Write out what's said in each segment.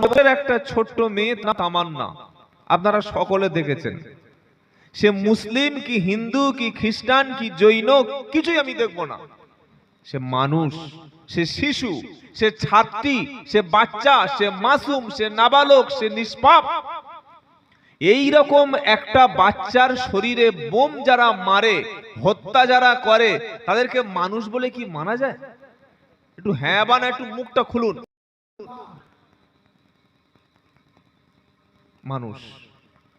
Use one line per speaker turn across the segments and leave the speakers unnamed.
নবের একটা ছোট্ট মেয়ে না তামান্না, আপনারা সকলে দেখেছেন। সে মুসলিম কি হিন্দু কি খ্রিস্টান কি জৈন কিছুই আমি দেখব না, সে মানুষ, সে শিশু, সে ছাত্রী, সে বাচ্চা, সে মাসুম, সে নাবালক, সে নিষ্পাপ। এই রকম একটা বাচ্চার শরীরে বোম যারা মারে, হত্যা যারা করে, তাদেরকে মানুষ বলে কি মানা যায়? একটু হ্যাঁ বা না, একটু মুখটা খুলুন। মানুষ,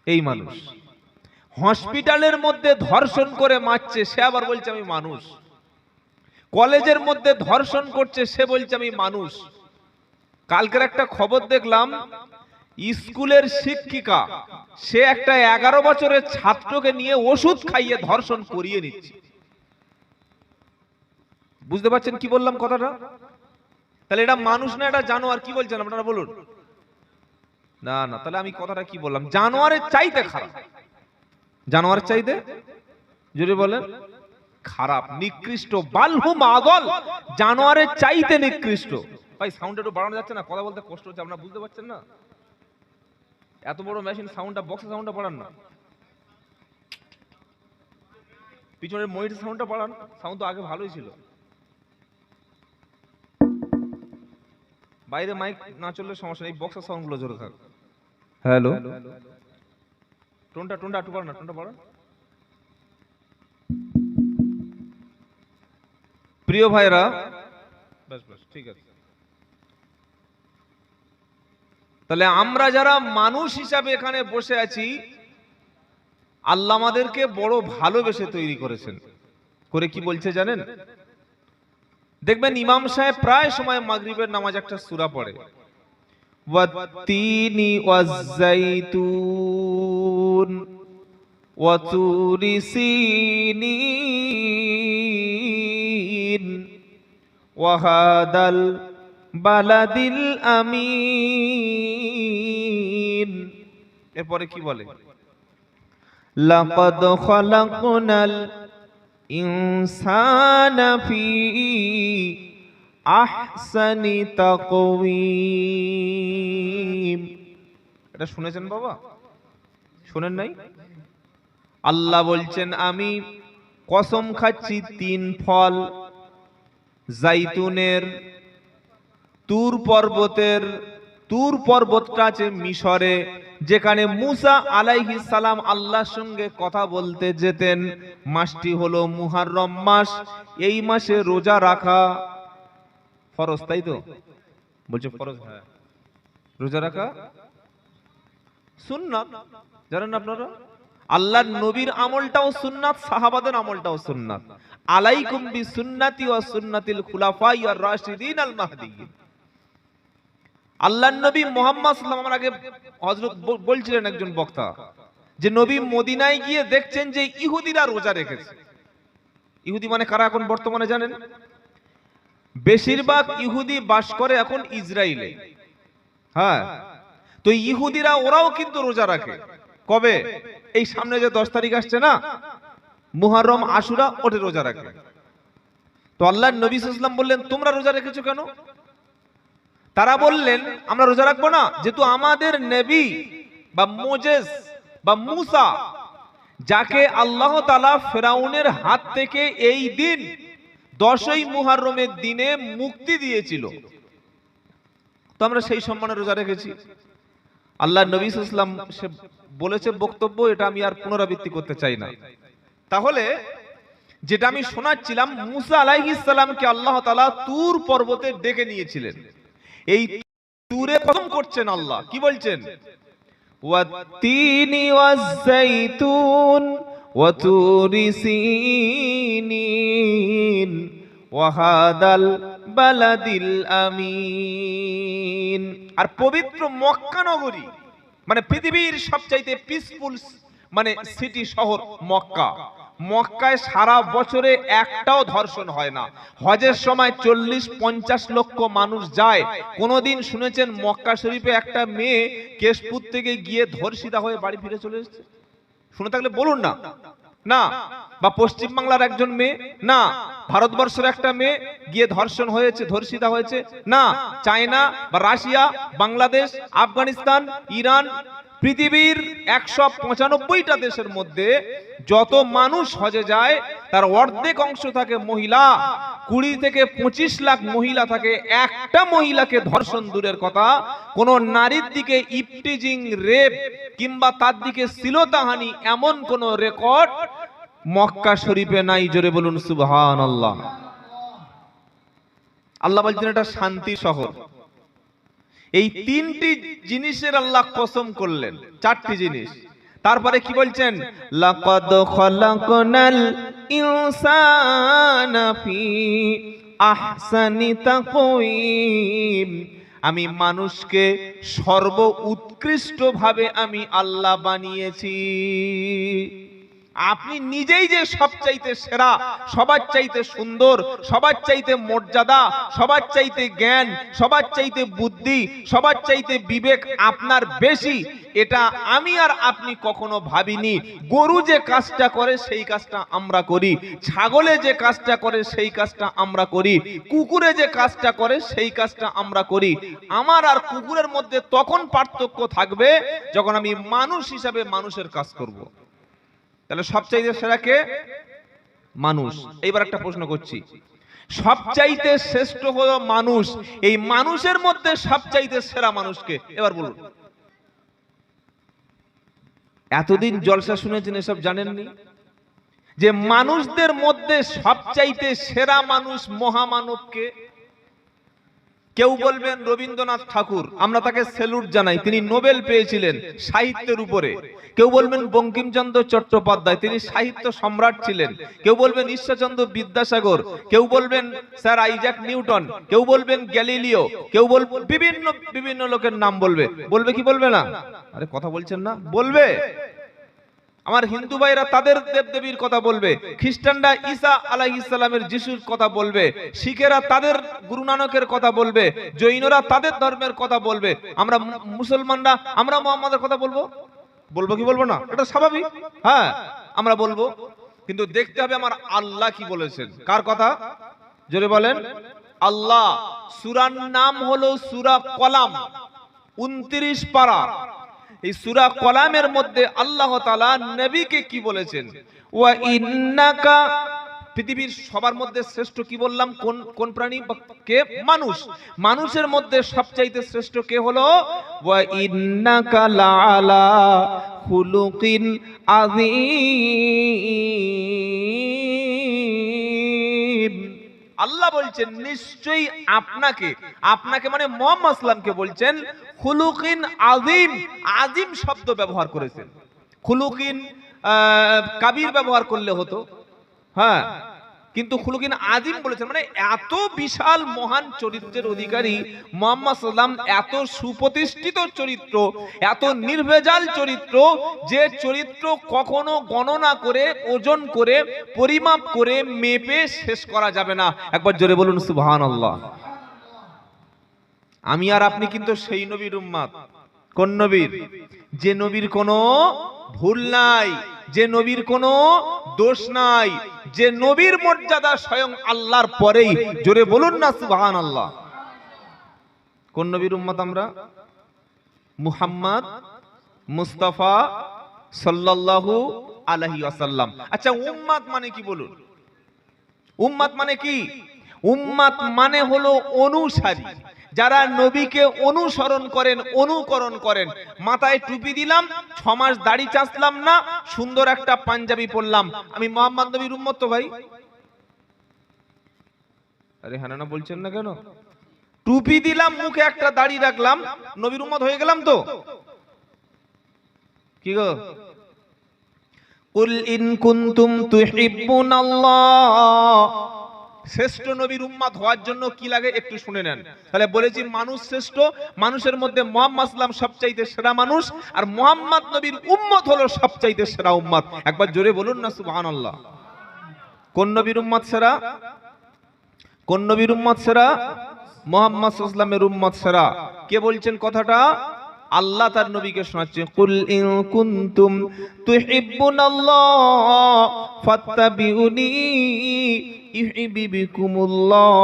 এই মানুষ হসপিটালের মধ্যে ধর্ষণ করে মারছে, সে আবার বলছে আমি মানুষ। কলেজের মধ্যে ধর্ষণ করছে, সে বলছে আমি মানুষ। কালকের একটা খবর দেখলাম, স্কুলের শিক্ষিকা সে একটা 11 বছরের ছাত্রকে নিয়ে ওষুধ খাইয়ে ধর্ষণ করিয়ে নিচ্ছে। বুঝতে পারছেন কি বললাম কথাটা? তাহলে এটা মানুষ না এটা জানোয়ার? কি বলছেন আপনারা বলুন? না না, তাহলে আমি কথাটা কি বললাম? জানোয়ারের চাইতে খারাপ, জানোয়ারের চাইতে যদি বলেন খারাপ, নিকৃষ্ট, বালহুম আদল, জানোয়ারের চাইতে নিকৃষ্ট। ভাই সাউন্ড একটু বাড়ানো যাচ্ছে না? কথা বলতে কষ্ট হচ্ছে, আপনারা বুঝতে পারছেন না? এত বড় মেশিন, সাউন্ডটা বক্সের সাউন্ডটা বাড়ান না, পিছনের মনিটর সাউন্ডটা বাড়ান। সাউন্ড তো আগে ভালোই ছিল। বাইরে মাইক না চললে সমস্যা নেই, বক্সের সাউন্ড গুলো জোরে থাক। হ্যালো, টোনটা একটু বাড়ান না, টোনটা বাড়ান। প্রিয় ভাইরা, বাস বাস ঠিক আছে। তাহলে আমরা যারা মানুষ হিসাবে এখানে বসে আছি, আল্লাহ আমাদেরকে বড় ভালোবেসে তৈরি করেছেন। করে কি বলছে জানেন? দেখবেন ইমাম সাহেব প্রায় সময় মাগরিবের নামাজ একটা সূরা পড়ে, ওয়াত্তিনি ওয়াজ্জাইতুন ওয়া তুরি সিনিন ওয়া হাদাল বালাদিল আমিন। এরপরে কি বলে? লাকাদ খালাকনাল ইনসানা ফি আহসানি তাকওয়িম। এটা শুনেছেন বাবা? শুনেন নাই? আল্লাহ বলছেন আমি কসম খাচ্ছি 3 ফল, জাইতুনের, তুর পর্বতের, তুর পর্বতটা আছে মিশরে, যেখানে মুসা আলাইহিস সালাম আল্লাহর সঙ্গে কথা বলতে যেতেন। মাসটি হলো মুহররম মাস। এই মাসে রোজা রাখা ফরজ, তাই তো? বলছে ফরজ, হ্যাঁ। রোজা রাখা সুন্নাত, জানেন আপনারা? আল্লাহর নবীর আমলটাও সুন্নাত, সাহাবাদের আমলটাও সুন্নাত। আলাইকুম বিসুন্নতি ওয়া সুন্নাতিল খুলাফাই আর রাশিদিন আল মাহদিয়িন। আল্লাহর নবী মুহাম্মদ সাল্লাল্লাহু আলাইহি ওয়াসাল্লাম আগে হযরত বলছিলেন একজন বক্তা, যে নবী মদিনায় গিয়ে দেখছেন যে ইহুদিরা রোজা রেখেছে। ইহুদি মানে কারা এখন বর্তমানে জানেন? বেশিরভাগ ইহুদি বাস করে এখন ইসরায়েলে। হ্যাঁ, তো ইহুদিরা ওরাও কিন্তু রোজা রাখে। কবে? এই সামনে যে 10 তারিখ আসছে না, মুহররম আশুরা, ওটা রোজা রাখে। তো আল্লাহর নবী সাল্লাল্লাহু আলাইহি ওয়াসাল্লাম বললেন তোমরা রোজা রেখেছো কেন? তারা বললেন আমরা রোজা রাখবো না, যেহেতু আমাদের নবী বা মোজেস বা মুসা, যাকে আল্লাহ তাআলা ফেরাউনের হাত থেকে এই দিন 10ই মুহররমের দিনে মুক্তি দিয়েছিল, তো আমরা সেই সম্মানে রোজা রেখেছি। আল্লাহর নবী সাল্লাল্লাহু আলাইহি ওয়াসাল্লাম সে বলেছে বক্তব্য, এটা আমি আর পুনরাবৃত্তি করতে চাই না। তাহলে যেটা আমি শোনাচ্ছিলাম, মুসা আলাইহিস সালামকে আল্লাহ তাআলা তুর পর্বতে ডেকে নিয়েছিলেন। এই তুরে কসম করছেন আল্লাহ, কি বলছেন? ওয়াত্তিনি ওয়াজ্জাইতুন ওয়া তুরি সিনিন ওয়া হাদাল বালাদিল আমিন। আর পবিত্র মক্কা নগরী, মানে পৃথিবীর সবচাইতে পিসফুল মানে সিটি শহর মক্কা। মক্কায় সারা বছরে একটাও ধর্ষণ হয় না। হজের সময় 40-50 লক্ষ মানুষ যায়। কোনদিন শুনেছেন মক্কা শরীফে একটা মেয়ে কেশপুর থেকে গিয়ে ধর্ষিতা হয়ে বাড়ি ফিরে চলে এসেছে? শুনে থাকলে বলুন না। না, বা পশ্চিম বাংলার একজন মেয়ে না, ভারতবর্ষের একটা মেয়ে গিয়ে ধর্ষণ হয়েছে, ধর্ষিতা হয়েছে না, চায়না বা রাশিয়া, বাংলাদেশ, আফগানিস্তান, ইরান, পৃথিবীর 195টা দেশের মধ্যে যত মানুষ হজে যায় তার অর্ধেক অংশ থাকে মহিলা। 20 থেকে 25 লাখ মহিলা থাকে। একটা মহিলাকে ধর্ষণ দূরের কথা, কোন নারীর দিকে ইফটিজিং, রেপ কিংবা তার দিকে শ্লীলতাহানি এমন কোন রেকর্ড মক্কা শরীফে নাই। জোরে বলুন সুবহানাল্লাহ। আল্লাহ বলছেন এটা শান্তি শহর। এই 3টি জিনিসের আল্লাহ কসম করলেন, 4টি জিনিস। তারপরে কি বলছেন? লাকাদ খালাকনাল ইনসানা ফি আহসানি তাকওয়িম। আমি মানুষকে সর্ব উৎকৃষ্ট ভাবে আমি আল্লাহ বানিয়েছি। আপনি নিজেই যে সবচাইতে সেরা, সবার চাইতে সুন্দর, সবার চাইতে মর্যাদা, সবার চাইতে জ্ঞান, সবার চাইতে বুদ্ধি, সবার চাইতে বিবেক আপনার বেশি, এটা আমি আর আপনি কখনো ভাবিনি। গরু যে কাজটা করে সেই কাজটা আমরা করি, ছাগলে যে কাজটা করে সেই কাজটা আমরা করি, কুকুরে যে কাজটা করে সেই কাজটা আমরা করি। আমার আর কুকুরের মধ্যে তখন পার্থক্য থাকবে যখন আমি মানুষ হিসাবে মানুষের কাজ করব। তাহলে সবচাইতে সেরা কে? মানুষ। এইবার একটা প্রশ্ন করছি, সবচাইতে শ্রেষ্ঠ হলো মানুষ, এই মানুষের মধ্যে সবচাইতে সেরা মানুষকে এবার বলুন। এতদিন জলসা শুনেছেন, এসব জানেননি যে মানুষদের মধ্যে সবচাইতে সেরা মানুষ মহামানবকে? কেউ বলবেন রবীন্দ্রনাথ ঠাকুর, আমরা তাকে স্যালুট জানাই, তিনি নোবেল পেয়েছিলেন সাহিত্যের উপরে। কেউ বলবেন বঙ্কিমচন্দ্র চট্টোপাধ্যায়, তিনি সাহিত্য সম্রাট ছিলেন। কেউ বলবেন ঈশ্বরচন্দ্র বিদ্যাসাগর, কেউ বলবেন স্যার আইজাক নিউটন, কেউ বলবেন গ্যালিলিও, কেউ বলবেন বিভিন্ন লোকের নাম বলবে। বলবে কি বলবে না? আরে কথা বলছেন না, বলবে। আমার হিন্দু ভাইরা তাদের দেবদেবীর কথা বলবে, খ্রিস্টানরা ঈসা আলাইহিস সালামের যিশুর কথা বলবে, শিখেরা তাদের গুরু নানকের কথা বলবে, জৈনরা তাদের ধর্মের কথা বলবে, আমরা মুসলমানরা আমরা মুহাম্মাদের কথা বলবো। বলবো কি বলবো না? এটা স্বাভাবিক, হ্যাঁ আমরা বলবো। কিন্তু দেখতে হবে আমার আল্লাহ কি বলেছেন। কার কথা? জোরে বলেন। আল্লাহ। সূরার নাম হলো সূরা কলাম, 29 পারা। এই সূরা কলামের মধ্যে আল্লাহ তাআলা নবীকে কি বলেছেন? ওয়া ইন্নাকা, পৃথিবীর সবার মধ্যে শ্রেষ্ঠ কি বললাম? কোন প্রাণী? কে? মানুষ। মানুষের মধ্যে সবচাইতে শ্রেষ্ঠ কে হলো? ওয়া ইন্নাকা লাআলা খুলুকিন আযীম। আল্লাহ বলছেন নিশ্চয়ই আপনাকে, আপনাকে মানে মুহাম্মদ সাল্লামকে বলছেন খুলুকিন আযীম। আযীম শব্দ ব্যবহার করেছেন। খুলুকিন কাবীর ব্যবহার করলে হতো, হ্যাঁ, কিন্তু খুলুকিন আযীম বলেছেন, মানে এত বিশাল মহান চরিত্রের অধিকারী মুহাম্মদ সাল্লাম, এত সুপ্রতিষ্ঠিত চরিত্র, এত নির্ভেজাল চরিত্র, যে চরিত্র কখনো গণনা করে, ওজন করে, পরিমাপ করে, মেপে শেষ করা যাবে না। একবার জোরে বলুন সুবহানাল্লাহ। আমি আর আপনি কিন্তু সেই নবীর উম্মত। কোন নবীর? যে নবীর কোনো ভুল নাই, যে নবীর কোনো দোষ নাই, যে নবীর মর্যাদা স্বয়ং আল্লাহর পরেই। জোরে বলুন না সুবহানাল্লাহ। কোন নবীর উম্মত আমরা? মুহাম্মদ মুস্তাফা সাল্লাল্লাহু আলাইহি ওয়াসাল্লাম। আচ্ছা, উম্মত মানে কি বলুন? উম্মত মানে কি? উম্মত মানে হলো অনুসারী, যারা নবীকে অনুসরণ করেন, অনুকরণ করেন। মাথায় টুপি দিলাম, 6 মাস দাড়ি চাঁচলাম না, সুন্দর একটা পাঞ্জাবি পরলাম, আমি মুহাম্মদ নবীর উম্মত তো ভাই। আরে হ্যাঁ না বলছেন না কেন? টুপি দিলাম, মুখে একটা দাড়ি রাখলাম, নবীর উম্মত হয়ে গেলাম তো? কি গো? কুল ইন কুনতুম তুহিব্বুনাল্লাহ। শ্রেষ্ঠ নবীর উম্মত হওয়ার জন্য কি লাগে একটু শুনে নেন। তাহলে বলেছি মানুষ শ্রেষ্ঠ, মানুষের মধ্যে মুহাম্মদ সাল্লাম সবচাইতে সেরা মানুষ, আর মুহাম্মদ নবীর উম্মত হলো সবচাইতে সেরা উম্মত। একবার জোরে বলুন না সুবহানাল্লাহ। কোন নবীর উম্মত সেরা? কোন নবীর উম্মত সেরা? মুহাম্মদ সাল্লাল্লাহু আলাইহি ওয়াসাল্লামের উম্মত সেরা। কে বলছেন কথাটা? আল্লাহ তার নবীকে শোনাচ্ছে, কুল ইন কুনতুম তুহিব্বুনাল্লাহ ফাত্তাবিউনি ইউহিব্বুকুমুল্লাহ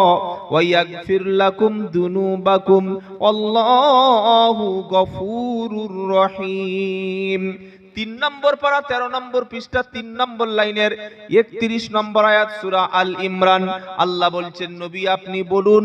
ওয়া ইয়াগফির লাকুম যুনুবাকুম আল্লাহু গফুরুর রহিম। 3 নম্বর পারা 13 নম্বর পৃষ্ঠা 3 নম্বর লাইনের 31 নম্বর আয়াত সূরা আল ইমরান। আল্লাহ বলছেন, নবী আপনি বলুন,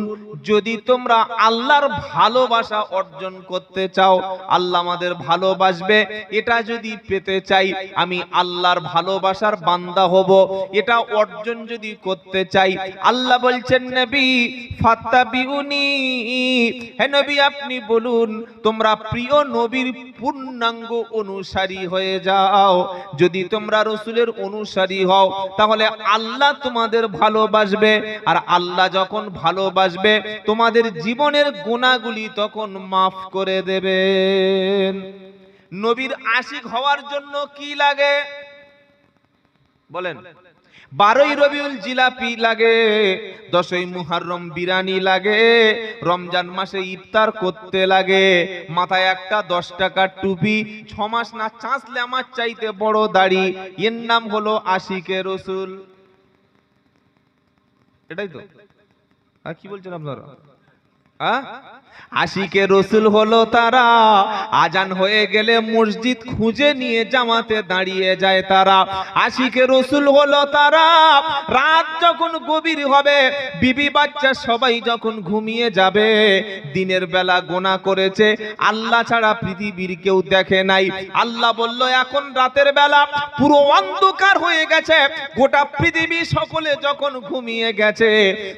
যদি তোমরা আল্লাহর ভালোবাসা অর্জন করতে চাও, আল্লাহ আমাদের ভালোবাসবে, এটা যদি পেতে চাই, আমি আল্লাহর ভালোবাসার বান্দা হব, এটা অর্জন যদি করতে চাই, আল্লাহ বলছেন নবী ফাত্তাবিউনি, হে নবী আপনি বলুন, তোমরা প্রিয় নবীর পূর্ণাঙ্গ অনুসারী হয়ে যাও। যদি তোমরা রাসূলের অনুসারী হও, তাহলে আল্লাহ তোমাদের ভালোবাসবে, আর আল্লাহ যখন ভালোবাসবে, তোমাদের জীবনের গুনাহগুলি তখন মাফ করে দেবেন। নবীর আশিক হওয়ার জন্য কি লাগে বলেন? 12ই রবিউল জিলাপি লাগে, 10ই মুহররম বিরিয়ানি লাগে, রমজান মাসে ইফতার করতে লাগে, মাথায় একটা 10 টাকার টুপি, 6 মাস না চাঁচলে আমার চাইতে বড় দাড়ি, এর নাম হলো আশিকে রসুল। এটাই তো, আর কি বলছেন আপনারা? আশিকে রসুল হলো তারা, আজান হয়ে গেলে মসজিদ খুঁজে নিয়ে জামাতে দাঁড়িয়ে যায় তারা। আশিকে রসুল হলো তারা, রাত যখন গভীর হবে, বিবি বাচ্চা সবাই যখন ঘুমিয়ে যাবে, দিনের বেলা গোনা করেছে, আল্লাহ ছাড়া পৃথিবীর কেউ দেখে নাই, আল্লাহ বলল এখন রাতের বেলা পুরো অন্ধকার হয়ে গেছে, গোটা পৃথিবী সকলে যখন ঘুমিয়ে গেছে,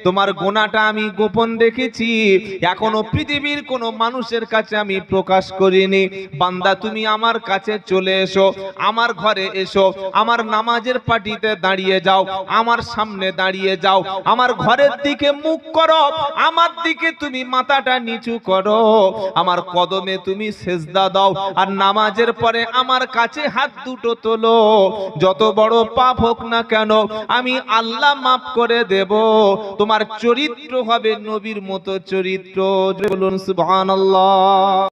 তোমার গোনাটা আমি গোপন রেখেছি, এখনো পৃথিবীর কোন মানুষের কাছে আমি প্রকাশ করিনি। বান্দা তুমি আমার কাছে চলে এসো, আমার ঘরে এসো, আমার নামাজের পাটিতে দাঁড়িয়ে যাও, আমার সামনে দাঁড়িয়ে যাও, আমার ঘরের দিকে মুখ করো, আমার দিকে তুমি মাথাটা নিচু করো, আমার কদমে তুমি সেজদা দাও, আর নামাজের পরে আমার কাছে হাত দুটো তোলো, যত বড় পাপ হোক না কেন আমি আল্লাহ মাফ করে দেব, তোমার চরিত্র হবে নবীর মতো চরিত্র। বলুন সুবহানাল্লাহ।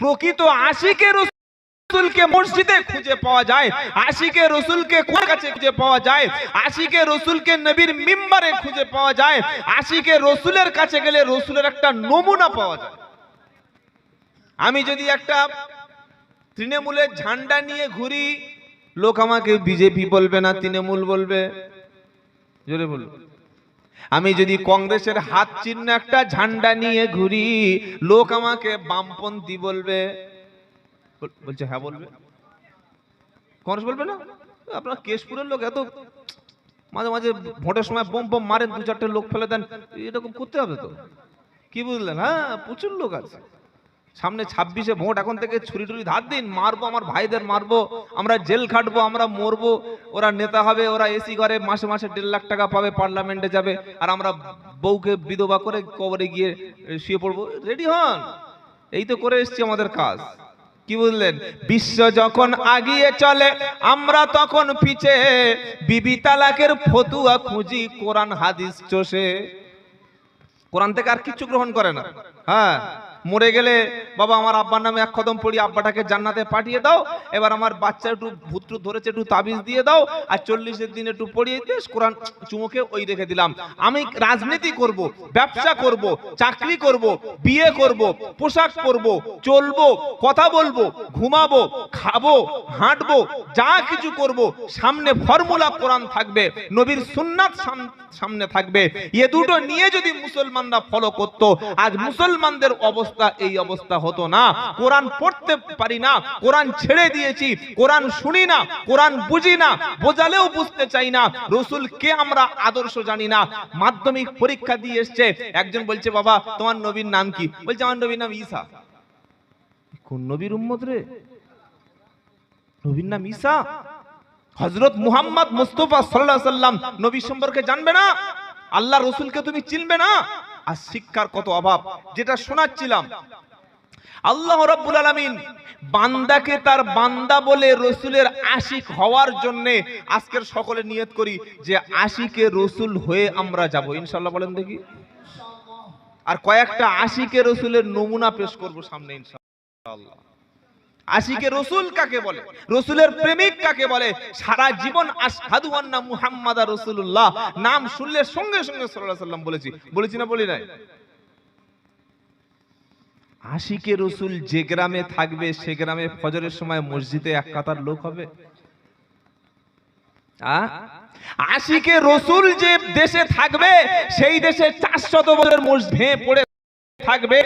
প্রকৃত আশিকে রাসূলকে মসজিদে খুঁজে পাওয়া যায়, আশিকে রাসূলকে কোরআনের কাছে খুঁজে পাওয়া যায়, আশিকে রাসূলকে নবীর মিম্বারে খুঁজে পাওয়া যায়, আশিকে রাসূলের কাছে গেলে রাসূলের একটা নমুনা পাওয়া যায়। আমি যদি একটা তৃণমূলের ঝান্ডা নিয়ে ঘুরি, লোক আমাকে বিজেপি বলবে না তৃণমূল বলবে? জোরে বলুন। আমি যদি কংগ্রেসের হাত চিহ্ন একটা ঝান্ডা নিয়ে ঘুরি, লোক আমাকে বামপন্থী বলবে? বলছে হ্যাঁ বলবে। কংগ্রেস বলবে না? আপনার কেশপুরের লোক এত মাঝে মাঝে ভোটের সময় বোম বোম মারেন, 2-4টে লোক ফেলে দেন, এরকম করতে হবে তো, কি বুঝলেন? হ্যাঁ প্রচুর লোক আছে। সামনে 26-এ ভোট, এখন থেকে ছুরি টুরি ধার দিন, মারবো আমার ভাইদের, মারবো, আমরা জেল খাটবো, আমরা মরবো, ওরা নেতা হবে, ওরা এসি ঘরে মাসে মাসে 1.5 লাখ টাকা পাবে, পার্লামেন্টে যাবে, আর আমরা বউকে বিধবা করে কবরে গিয়ে শুয়ে পড়বো। রেডি হন, এই তো করে এসছি আমাদের কাজ, কি বুঝলেন? বিশ্ব যখন আগিয়ে চলে আমরা তখন পিছে, বিবি তালাকের ফতুয়া খুঁজি কোরআন হাদিস চষে। কোরআন থেকে আর কিছু গ্রহণ করে না। হ্যাঁ, মরে গেলে বাবা আমার আব্বার নামে 1 খতম পড়ি, আব্বাটাকে জান্নাতে পাঠিয়ে দাও, এবার আমার বাচ্চা একটু ভূত ধরেছে, একটু তাবিজ দিয়ে দাও, আর 40-এর দিন একটু পড়িয়ে দিয়ে কোরআন চুমুকে ওই রেখে দিলাম। আমি রাজনীতি করব, ব্যবসা করব, চাকরি করব, বিয়ে করব, পোশাক পরব, চলবো, কথা বলবো, ঘুমাবো, খাবো, হাঁটবো, যা কিছু করব, সামনে ফর্মুলা কোরআন থাকবে, নবীর সুন্নাত সামনে থাকবে। এ দুটো নিয়ে যদি মুসলমানরা ফলো করত, আজ মুসলমানদের অবস্থা এই অবস্থা হতো না। কোরআন পড়তে পারি না, কোরআন ছেড়ে দিয়েছি, কোরআন শুনি না, কোরআন বুঝি না, বোঝালেও বুঝতে চাই না, রাসূলকে আমরা আদর্শ জানি না। মাধ্যমিক পরীক্ষা দিয়ে এসেছে, একজন বলছে বাবা তোমার নবীর নাম কি? বলছে আমার নবীর নাম ঈসা। কোন নবীর উম্মত রে? নবীর নাম ঈসা? হযরত মুহাম্মদ মুস্তাফা সাল্লাল্লাহু আলাইহি সাল্লাম নবী সম্পর্কে জানবে না? আল্লাহ রাসূলকে তুমি চিনবে না? আর শিক্ষার কত অভাব। যেটা শোনাচ্ছিলাম, আল্লাহ রাব্বুল আলামিন বান্দাকে তার বান্দা বলে রাসূলের আশিক হওয়ার জন্য আজকের সকলে নিয়ত করি যে আশিকে রাসূল হয়ে আমরা যাব ইনশাআল্লাহ। বলেন দেখি আর কয়েকটা আশিকে রসুলের নমুনা পেশ করব সামনে ইনশাআল্লাহ। আশিকে রসুল কাকে বলে, রসুলের প্রেমিক কাকে বলে? সারা জীবন আশহাদু আন্না মুহাম্মাদা রাসূলুল্লাহ নাম শুনলে সঙ্গে সঙ্গে সাল্লাল্লাহু আলাইহি ওয়াসাল্লাম বলেছি না বলি নাই? আশিকে রসুল যে গ্রামে থাকবে সে গ্রামে ফজরের সময় মসজিদে এক কাতার লোক হবে। আশিকে রসুল যে দেশে থাকবে সেই দেশে 400 বছরের মসজিদ ভেঙে পড়ে থাকবে।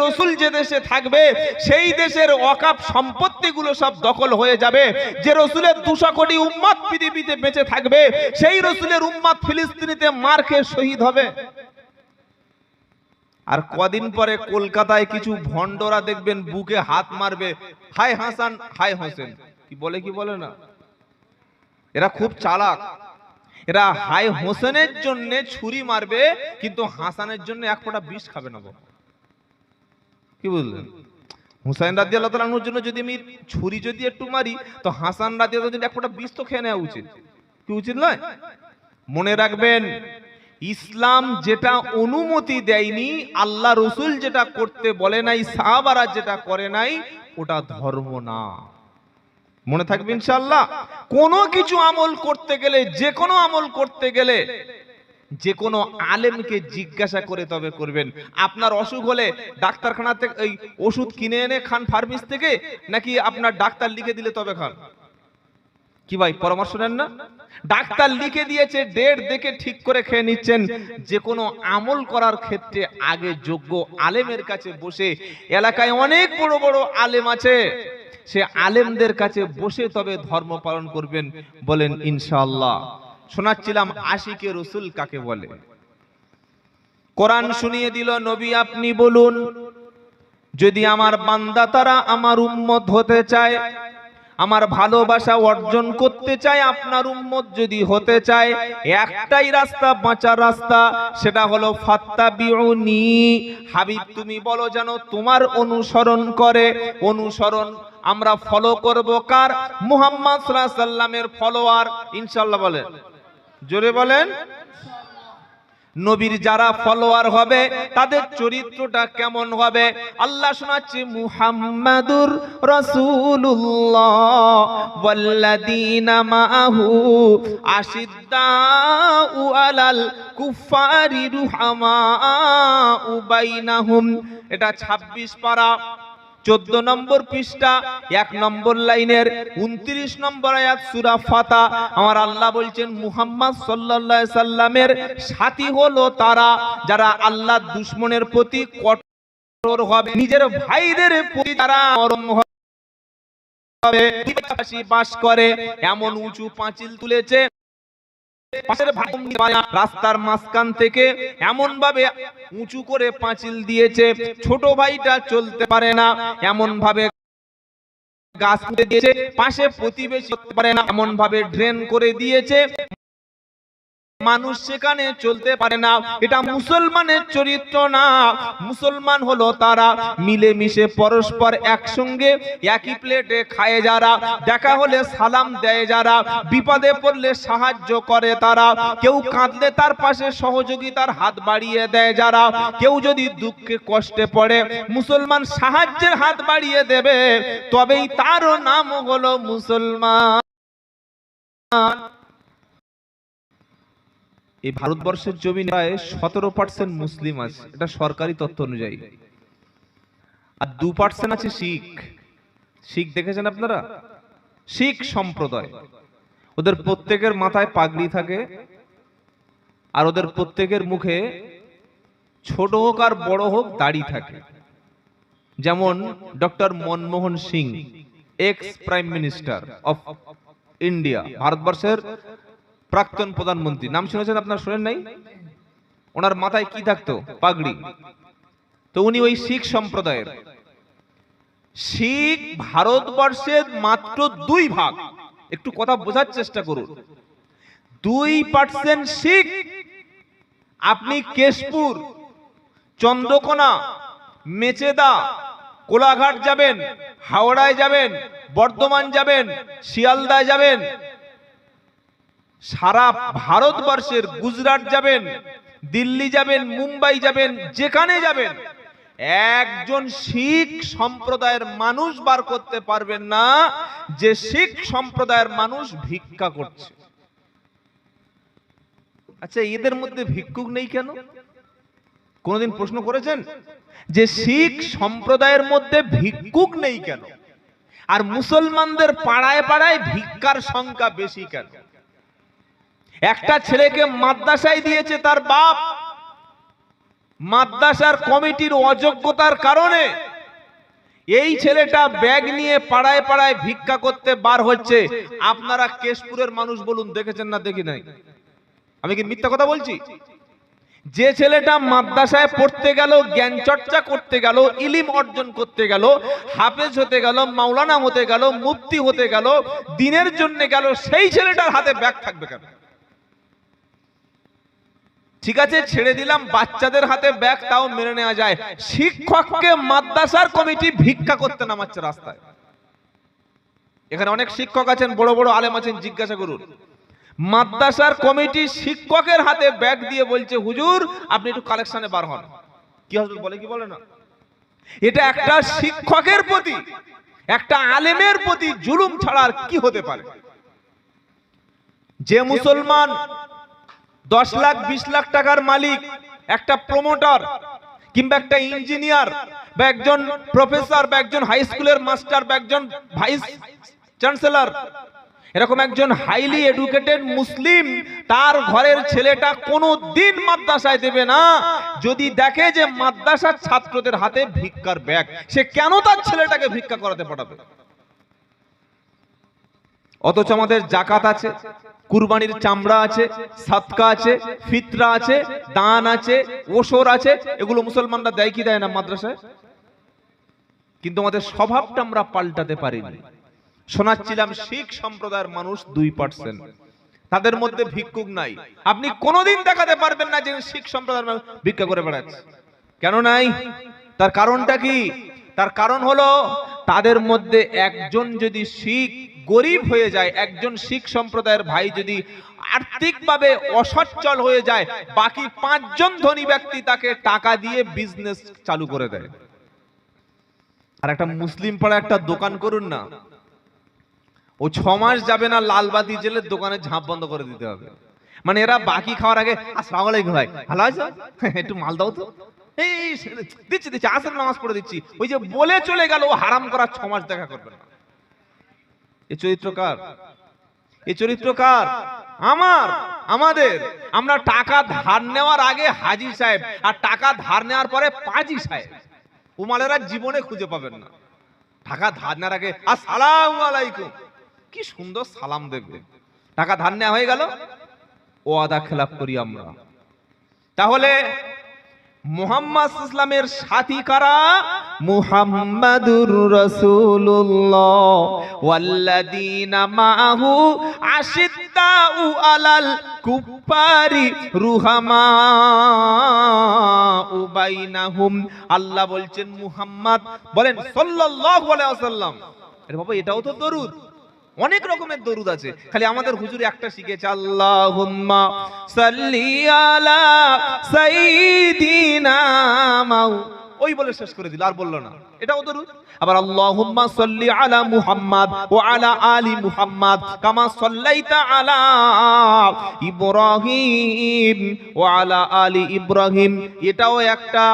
রসুল যে দেশে থাকবে সেই দেশের ওয়াকাফ সম্পত্তিগুলো সব দখল হয়ে যাবে। যে রসুলের 200 কোটি উম্মত পৃথিবীতে বেঁচে থাকবে সেই রসুলের উম্মত ফিলিস্তিনিতে মার খেয়ে শহীদ হবে। আর কদিন পরে কলকাতায় কিছু ভণ্ডরা দেখবেন বুকে হাত মারবে, হায় হাসান হায় হোসেন, কি বলে না? এরা খুব চালাক। এরা হায় হোসেনের জন্য ছুরি মারবে কিন্তু হাসানের জন্য এক ফোঁটা বিষ খাবে না। কি বুঝলেন? হুসাইন রাদিয়াল্লাহু তাআলা আনহুর জন্য যদি আমি ছুরি যদি একটু মারি তো হাসান রাদিয়াল্লাহু তাআলা এক ফোঁটা বিষ তো খেয়ে নেওয়া উচিত, কি উচিত নয়? মনে রাখবেন, ইসলাম যেটা অনুমতি দেয়নি, আল্লাহ রসুল যেটা করতে বলে নাই, সাহাবারা যেটা করে নাই, ওটা ধর্ম না। মনে থাকবে ইনশাআল্লাহ। কোনো কিছু আমল করতে গেলে, যে কোনো আমল করতে গেলে যে কোনো আলেমকে জিজ্ঞাসা করে তবে করবেন। আপনার অসুখ হলে ডাক্তারখানা থেকে এই ওষুধ কিনে এনে খান ফার্মেসি থেকে, নাকি আপনার ডাক্তার লিখে দিলে তবে খান? কি ভাই, পরামর্শ নেন না? ডাক্তার লিখে দিয়েছে, ডেট দেখে ঠিক করে খেয়ে নিচ্ছেন। যে কোনো আমল করার ক্ষেত্রে আগে যোগ্য আলেমের কাছে বসে, এলাকায় অনেক বড় বড় আলেম আছে, সে আলেমদের কাছে বসে তবে ধর্ম পালন করবেন। বলেন ইনশাআল্লাহ। শোনাচ্ছিলাম আশিকে রসুল কাকে বলে। কোরআন শুনিয়ে দিল, নবী আপনি বলুন, যদি আমার বান্দা তারা আমার উম্মত হতে চায়, আমার ভালোবাসা অর্জন করতে চায়, আপনার উম্মত যদি হতে চায়, একটাই রাস্তা, বাঁচার রাস্তা, সেটা হলো ফাত্তাবিউনি। হাবিব তুমি বলো যেন তোমার অনুসরণ করে। অনুসরণ আমরা ফলো করব কার? মুহাম্মদ সাল্লাল্লাহু আলাইহি সাল্লামের ফলোয়ার। ইনশাআল্লাহ বলেন, জোরে বলেন। নবীর যারা ফলোয়ার হবে তাদের চরিত্রটা কেমন হবে? আল্লাহ শোনাচ্ছে, মুহাম্মাদুর রাসূলুল্লাহ ওয়াল্লাযীনা মাআহু আশিদ্দাউ আলাল কুফারি রুহামাউ বাইনাহুম। এটা 26 পারা 14 নম্বর পৃষ্ঠা 1 নম্বর লাইনের 29 নম্বর আয়াত সূরা ফাতা। আমার আল্লাহ বলছেন, মুহাম্মদ সাল্লাল্লাহু আলাইহি সাল্লামের সাথী হলো তারা যারা আল্লাহর দুশমনের প্রতি কঠোর হবে, নিজের ভাইদের প্রতি তারা নরম হবে, বাস করে। এমন উঁচু পাঁচিল তুলেছে রাস্তার মাঝখান থেকে, এমন ভাবে উঁচু করে পাঁচিল দিয়েছে, ছোট ভাইটা চলতে পারে না, এমন ভাবে গাছ কেটে দিয়েছে, পাশে প্রতিবেশী চলতে পারে না, এমন ভাবে ড্রেন করে দিয়েছে, মানুষ সেখানে চলতে পারে না। এটা মুসলমানের চরিত্র না। মুসলমান হলো তারা মিলেমিশে পরস্পর একসঙ্গে একই প্লেটে খায় যারা, দেখা হলে সালাম দেয় যারা, বিপদে পড়লে সাহায্য করে তারা, কেউ কাঁদলে তার পাশে সহযোগিতার হাত বাড়িয়ে দেয় যারা, কেউ যদি দুঃখে কষ্টে পড়ে মুসলমান সাহায্যের হাত বাড়িয়ে দেবে, তবেই তারও নাম হলো মুসলমান। এই ভারতবর্ষের জমিনে প্রায় 17% মুসলিম আছে, এটা সরকারি তথ্য অনুযায়ী, আর 2% আছে শিখ। শিখ দেখেছেন আপনারা? শিখ সম্প্রদায়, ওদের প্রত্যেকের মাথায় পাগড়ি থাকে, আর ওদের প্রত্যেকের মুখে ছোট হোক আর বড় হোক দাড়ি থাকে। যেমন doctor Manmohan Singh, x prime minister of India, ভারতবর্ষের প্রাক্তন প্রধানমন্ত্রী, নাম শুনেছেন আপনারা? শুনেন নাই? ওনার মাথায় কি থাকতো? পাগড়ি। তো উনি ওই শিখ সম্প্রদায়ের। শিখ ভারতবর্ষের মাত্র 2 ভাগ, একটু কথা বোঝার চেষ্টা করুন। 2% শিখ। আপনি কেশপুর, চন্দ্রকোনা, মেচেদা, কোলাঘাট যাবেন, হাওড়ায় যাবেন, বর্ধমান যাবেন, শিয়ালদায় যাবেন, সারা ভারতবর্ষের গুজরাট যাবেন, দিল্লি যাবেন, মুম্বাই যাবেন, যেখানে যাবেন, একজন শিখ সম্প্রদায়ের মানুষ বার করতে পারবেন না যে শিখ সম্প্রদায়ের মানুষ ভিক্ষা করছে। আচ্ছা, এদের মধ্যে ভিক্ষুক নেই কেন? কোনদিন প্রশ্ন করেছেন যে শিখ সম্প্রদায়ের মধ্যে ভিক্ষুক নেই কেন, আর মুসলমানদের পাড়ায় পাড়ায় ভিক্ষার সংখ্যা বেশি কেন? একটা ছেলেকে মাদ্রাসায় দিয়েছে তার বাপ, মাদ্রাসার কমিটির অযোগ্যতার কারণে এই ছেলেটা ব্যাগ নিয়ে পাড়ায় পাড়ায় ভিক্ষা করতে বার হচ্ছে। আপনারা কেশপুরের মানুষ বলুন, দেখেছেন না দেখি নাই? আমি কি মিথ্যা কথা বলছি? যে ছেলেটা মাদ্রাসায় পড়তে গেল, জ্ঞান চর্চা করতে গেল, ইলিম অর্জন করতে গেল, হাফেজ হতে গেল, মাওলানা হতে গেল, মুফতি হতে গেল, দিনের জন্য গেল, সেই ছেলেটার হাতে ব্যাগ থাকবে কেন? ঠিক আছে, ছেড়ে দিলাম বাচ্চাদের হাতে ব্যাগ, তাও মেনে নেওয়া যায়। শিক্ষককে মাদ্রাসার কমিটি ভিক্ষা করতে নামাচ্ছে রাস্তায়। এখানে অনেক শিক্ষক আছেন, বড় বড় আলেম আছেন, জিজ্ঞাসা করুন। মাদ্রাসার কমিটি শিক্ষকের হাতে ব্যাগ দিয়ে বলছে, হুজুর আপনি একটু কালেকশনে বার হন। কি হুজুর বলে কি বলে না? এটা একটা শিক্ষকের প্রতি, একটা আলেমের প্রতি জুলুম ছাড়া আর কি হতে পারে? যে মুসলমান 10 লাখ 20 লাখ টাকার মালিক, একটা প্রমোটার কিংবা একটা ইঞ্জিনিয়ার বা একজন প্রফেসর বা একজন হাই স্কুলের মাস্টার বা একজন ভাইস চ্যান্সেলর, এরকম একজন হাইলি এডুকেটেড মুসলিম, তার ঘরের ছেলেটা কোনোদিন মাদ্রাসায় দেবে না যদি দেখে যে মাদ্রাসার ছাত্রদের হাতে ভিক্ষার ব্যাগ। সে কেন তার ছেলেটাকে ভিক্ষা করাতে পাঠাবে? অথচ আমাদের জাকাত আছে, কুরবানির চামড়া আছে, সাদকা আছে, ফিতরা আছে, দান আছে, ওশর আছে, এগুলো মুসলমানরা দেয় কি দেয় না মাদ্রাসায়? কিন্তু আমাদের স্বভাবটা আমরা পাল্টাতে পারিনি। শোনাচ্ছিলাম শিখ সম্প্রদায়ের মানুষ 2%, তাদের মধ্যে ভিক্ষুক নাই। আপনি কোনোদিন দেখাতে পারবেন না যে শিখ সম্প্রদায়ের মানুষ ভিক্ষা করে বেড়াচ্ছে। কেন নাই? তার কারণটা কি? তার কারণ হলো তাদের মধ্যে একজন যদি শিখ গরিব হয়ে যায়, একজন শিখ সম্প্রদায়ের ভাই যদি আর্থিকভাবে অসচ্ছল হয়ে যায়, বাকি 5 জন ধনী ব্যক্তি তাকে টাকা দিয়ে বিজনেস চালু করে দেয়। আর একটা মুসলিম পাড়া একটা দোকান করুন না, ও 6 মাস যাবে না লালবাতি জেলে দোকানে ঝাঁপ বন্ধ করে দিতে হবে। মানে এরা বাকি খাওয়ার আগে, আসসালামু আলাইকুম ভাই, ভালো আছো, একটু মাল দাও তো, এই দিচ্ছি দিচ্ছি, আসেন নামাজ পড়ে দিচ্ছি, ওই যে বলে চলে গেল, ও হারাম করা 6 মাস দেখা করবে না। এই চরিত্র কার? এই চরিত্র কার? আমার, আমাদের। আমরা টাকা ধার নেওয়ার আগে হাজি সাহেব, আর টাকা ধার নেওয়ার পরে পাজি সাহেব। উমালেরা জীবনে খুঁজে পাবেন না। টাকা ধার নেওয়ার আগে আসসালামু আলাইকুম, কি সুন্দর সালাম দেবে। টাকা ধার নেওয়া হয়ে গেল, ওয়াদা খেলাপ করি আমরা। তাহলে মুহাম্মদ ইসলামের সাথী কারা? মুহাম্মাদুর রাসূলুল্লাহ ওয়াল্লাযীনা মাআহু আশিদ্দাউ আলাল কুফারি রুহামাউ বাইনাহুম। আল্লাহ বলছেন মুহাম্মদ, বলেন সাল্লাল্লাহু আলাইহি ওয়াসাল্লাম। আরে বাবা, এটাও তো দরুদ। অনেক রকমের দরুদ আছে, খালি আমাদের হুজুর একটা শিখেছে, আল্লাহুম্মা সাল্লি আলা সাইয়্যিদিনা মাউ, ওই বলে শেষ করে দিল, আর বলল না। এটাও দরুদ। আবার আল্লাহুম্মা সাল্লি আলা মুহাম্মাদ ওয়া আলা আলি মুহাম্মাদ কামা সাল্লাইতা আলা ইব্রাহিম ওয়া আলা আলি ইব্রাহিম, এটাও একটা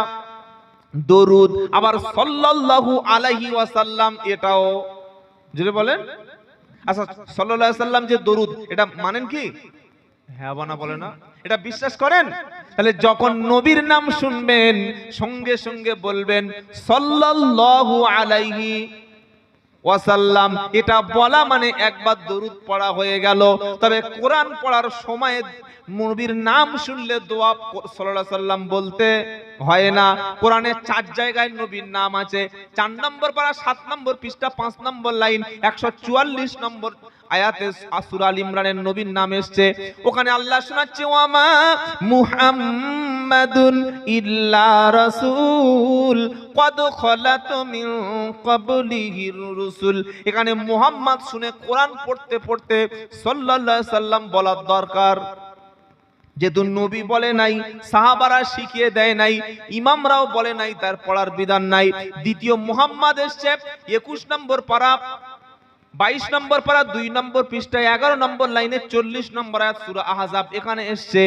দরুদ। আবার সাল্লাল্লাহু আলাইহি ওয়াসাল্লাম, এটাও যদি বলেন। আচ্ছা, সাল্লাল্লাহু আলাইহি সাল্লাম যে দরুদ, এটা মানেন কি? হ্যাঁ বানা বলে না, এটা বিশ্বাস করেন? তাহলে যখন নবীর নাম শুনবেন সঙ্গে সঙ্গে বলবেন সাল্লাল্লাহু আলাইহি ওয়াসাল্লাম। এটা বলা মানে একবার দরুদ পড়া হয়ে গেল। তবে কোরআন পড়ার সময় নবীর নাম শুনলে দোয়া সাল্লাল্লাহু আলাইহি সাল্লাম বলতে হয় না। কোরআনে 4 জায়গায় নবীর নাম আছে। 4 নম্বর পারা 7 নম্বর পৃষ্ঠা 5 নম্বর লাইন 144 নম্বর আয়াতে সূরা আল ইমরানের নবীর নাম এসেছে। ওখানে আল্লাহ শোনাচ্ছে, ওয়ামা মুহাম্মাদুন ইল্লা রাসূল কদ খলাত মিন ক্বাবলিহির রুসুল। এখানে মুহাম্মদ শুনে কোরআন পড়তে পড়তে সাল্লাল্লাহু আলাইহি সাল্লাম বলার দরকার। যেহেতু নবী বলে নাই, সাহাবারা শিখিয়ে দেয় নাই, ইমামরাও বলে নাই, তার পড়ার বিধান নাই। দ্বিতীয় মুহাম্মদ এসছে 21 নম্বর পারা, 22 নম্বর পারা, 2 নম্বর পৃষ্ঠায় 11 নম্বর লাইনে 40 নম্বর আয়াত সূরা আহজাব। এখানে এসছে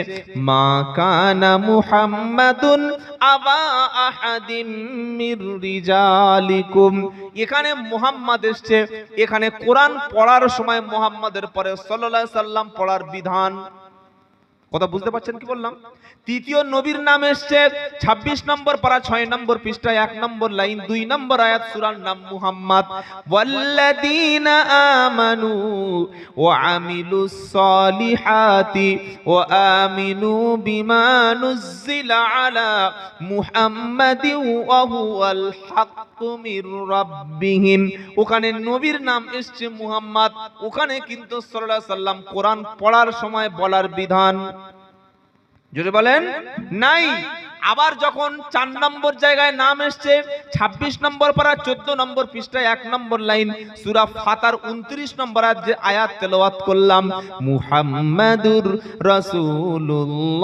মা কানা মুহাম্মাদুন আবা আহাদিম মির রিজালিকুম। এখানে মুহাম্মদ এসছে, এখানে কোরআন পড়ার সময় মুহাম্মাদের পরে সাল্লাল্লাহু আলাইহি সাল্লাম পড়ার বিধান। কথা বুঝতে পারছেন কি বললাম? তৃতীয় নবীর নাম এসছে 26 নম্বর পারা, 6 নম্বর পৃষ্ঠায় 1 নম্বর লাইন, 2 নম্বর আয়াত, সূরার নাম মুহাম্মদ। ওয়াল্লাযীনা আমানু ওয়া আমিলুস সলিহাতি ওয়া আমিনু বিমা নুজ্জিলা আলা মুহাম্মাদিন ওয়া হুয়াল হাক্কু মির রাব্বিহিম। ওখানে নবীর নাম এসছে মুহাম্মদ, ওখানে কিন্তু সাল্লাল্লাহু আলাইহি সাল্লাম কোরআন পড়ার সময় বলার বিধান জোরে বলেন নাই। আবার যখন 4 নম্বর জায়গায় নাম এসছে 26 নম্বর পারা, 14 নম্বর পৃষ্ঠায় 1 নম্বর লাইন, সূরা ফাতার 29 নম্বর আয়াত, যে আয়াত তেলাওয়াত করলাম মুহাম্মাদুর রাসূলুল্লাহ।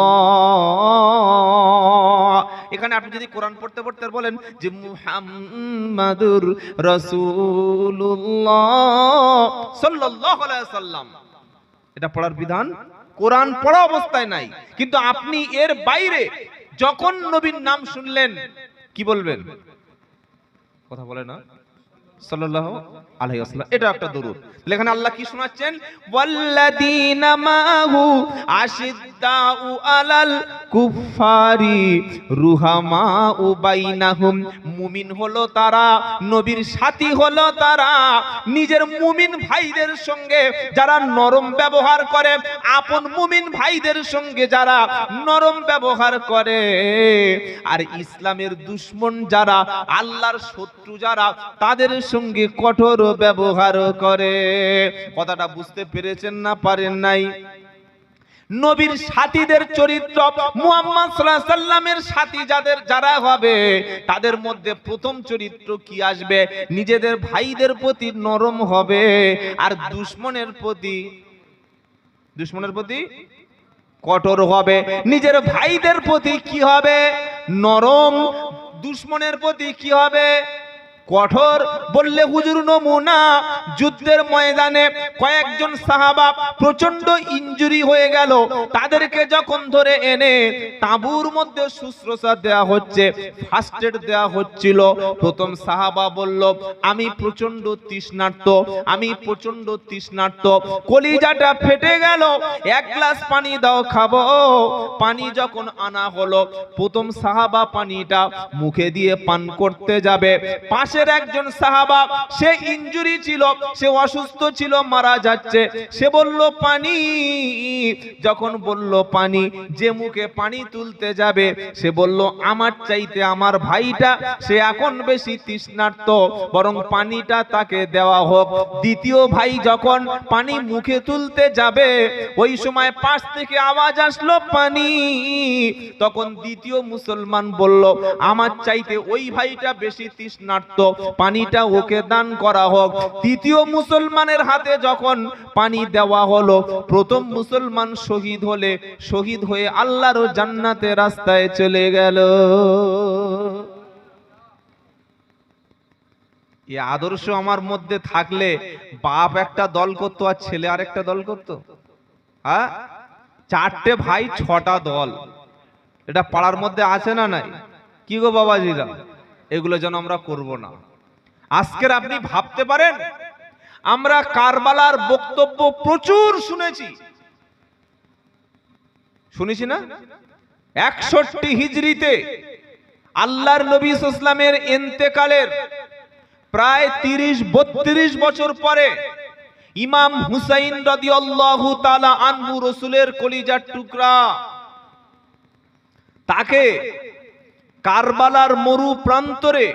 এখানে আপনি যদি কোরআন পড়তে পড়তে বলেন যে মুহাম্মাদুর রাসূলুল্লাহ সাল্লাল্লাহু আলাইহি সাল্লাম, এটা পড়ার বিধান কোরআন পড়া অবস্থায় নাই। কিন্তু আপনি এর বাইরে যখন নবীর নাম শুনলেন কি বলবেন? কথা বলে না সাল্লাল্লাহু আলাইহি ওয়াসাল্লাম, এটা একটা দরুদ। এখানে আল্লাহ কি শোনাচ্ছেন? ওয়াল্লাযীনা মাহু আশিদ্দাউ আলাল কুফারি রুহামাউ বাইনাহুম। মুমিন হলো তারা, নবীর সাথী হলো তারা, নিজের মুমিন ভাইদের সঙ্গে যারা নরম ব্যবহার করে, আপন মুমিন ভাইদের সঙ্গে যারা নরম ব্যবহার করে, আর ইসলামের দুশমন যারা, আল্লাহর শত্রু যারা, তাদের সঙ্গে কঠোর ব্যবহার করে। কথাটা বুঝতে পেরেছেন না পারেন নাই? নবীর সাথীদের চরিত্র, মুহাম্মদ সাল্লাল্লাহু আলাইহি সাল্লামের সাথী যারা হবে, তাদের মধ্যে প্রথম চরিত্র কি আসবে? নিজেদের ভাইদের প্রতি নরম হবে, আর দুশমনের প্রতি কঠোর হবে। নিজের ভাইদের প্রতি কি হবে? নরম। দুশমনের প্রতি কি হবে? কঠোর। বললে হুজুর নমুনা, যুদ্ধের ময়দানে কয়েকজন সাহাবা প্রচন্ড ইনজুরি হয়ে গেল, তাদেরকে যখন ধরে এনে তাঁবুর মধ্যে শুশ্রূষা দেয়া হচ্ছে, ফার্স্ট এড দেয়া হচ্ছিল, প্রথম সাহাবা বলল আমি প্রচন্ড তৃষ্ণার্ত, কলিজাটা ফেটে গেল, 1 গ্লাস পানি দাও খাবো। পানি যখন আনা হলো, প্রথম সাহাবা পানিটা মুখে দিয়ে পান করতে যাবে, পাশের একজন সাহাবা, সে ইনজুরি ছিল, সে অসুস্থ ছিল, মারা যাচ্ছে, সে বলল পানি। যখন বলল পানি, যে মুখে পানি তুলতে যাবে সে বলল আমার চাইতে আমার ভাইটা সে এখন বেশি তৃষ্ণার্ত, বরং পানিটা তাকে দেওয়া হোক। দ্বিতীয় ভাই যখন পানি মুখে তুলতে যাবে, ওই সময় পাশ থেকে আওয়াজ আসলো পানি। তখন দ্বিতীয় মুসলমান বলল আমার চাইতে ওই ভাইটা বেশি তৃষ্ণার্ত, পানিটা ওকে দান করা হোক। তৃতীয় মুসলমানের হাতে যখন পানি দেওয়া হলো, প্রথম মুসলমান শহীদ হয়ে আল্লাহর জান্নাতের রাস্তায় চলে গেল। এই আদর্শ আমার মধ্যে থাকলে বাপ একটা দল করতো আর ছেলে আরেকটা দল করতো। হ্যাঁ, 4টে ভাই 6টা দল, এটা পাড়ার মধ্যে আছে না নাই? কি গো বাবাজিরা, এগুলো যেন আমরা করব না। আজকের আপনি ভাবতে পারেন, আমরা কারবালার বক্তব্য প্রচুর শুনেছি না? 61 হিজরিতে আল্লাহর নবী সাল্লাল্লাহু আলাইহি ওয়াসাল্লামের ইন্তেকালের প্রায় 30-32 বছর পরে ইমাম হুসাইন রাদিয়াল্লাহু তাআলা আনহু, রাসূলের কলিজার টুকরা, তাকে কারবালার মরু প্রান্তরে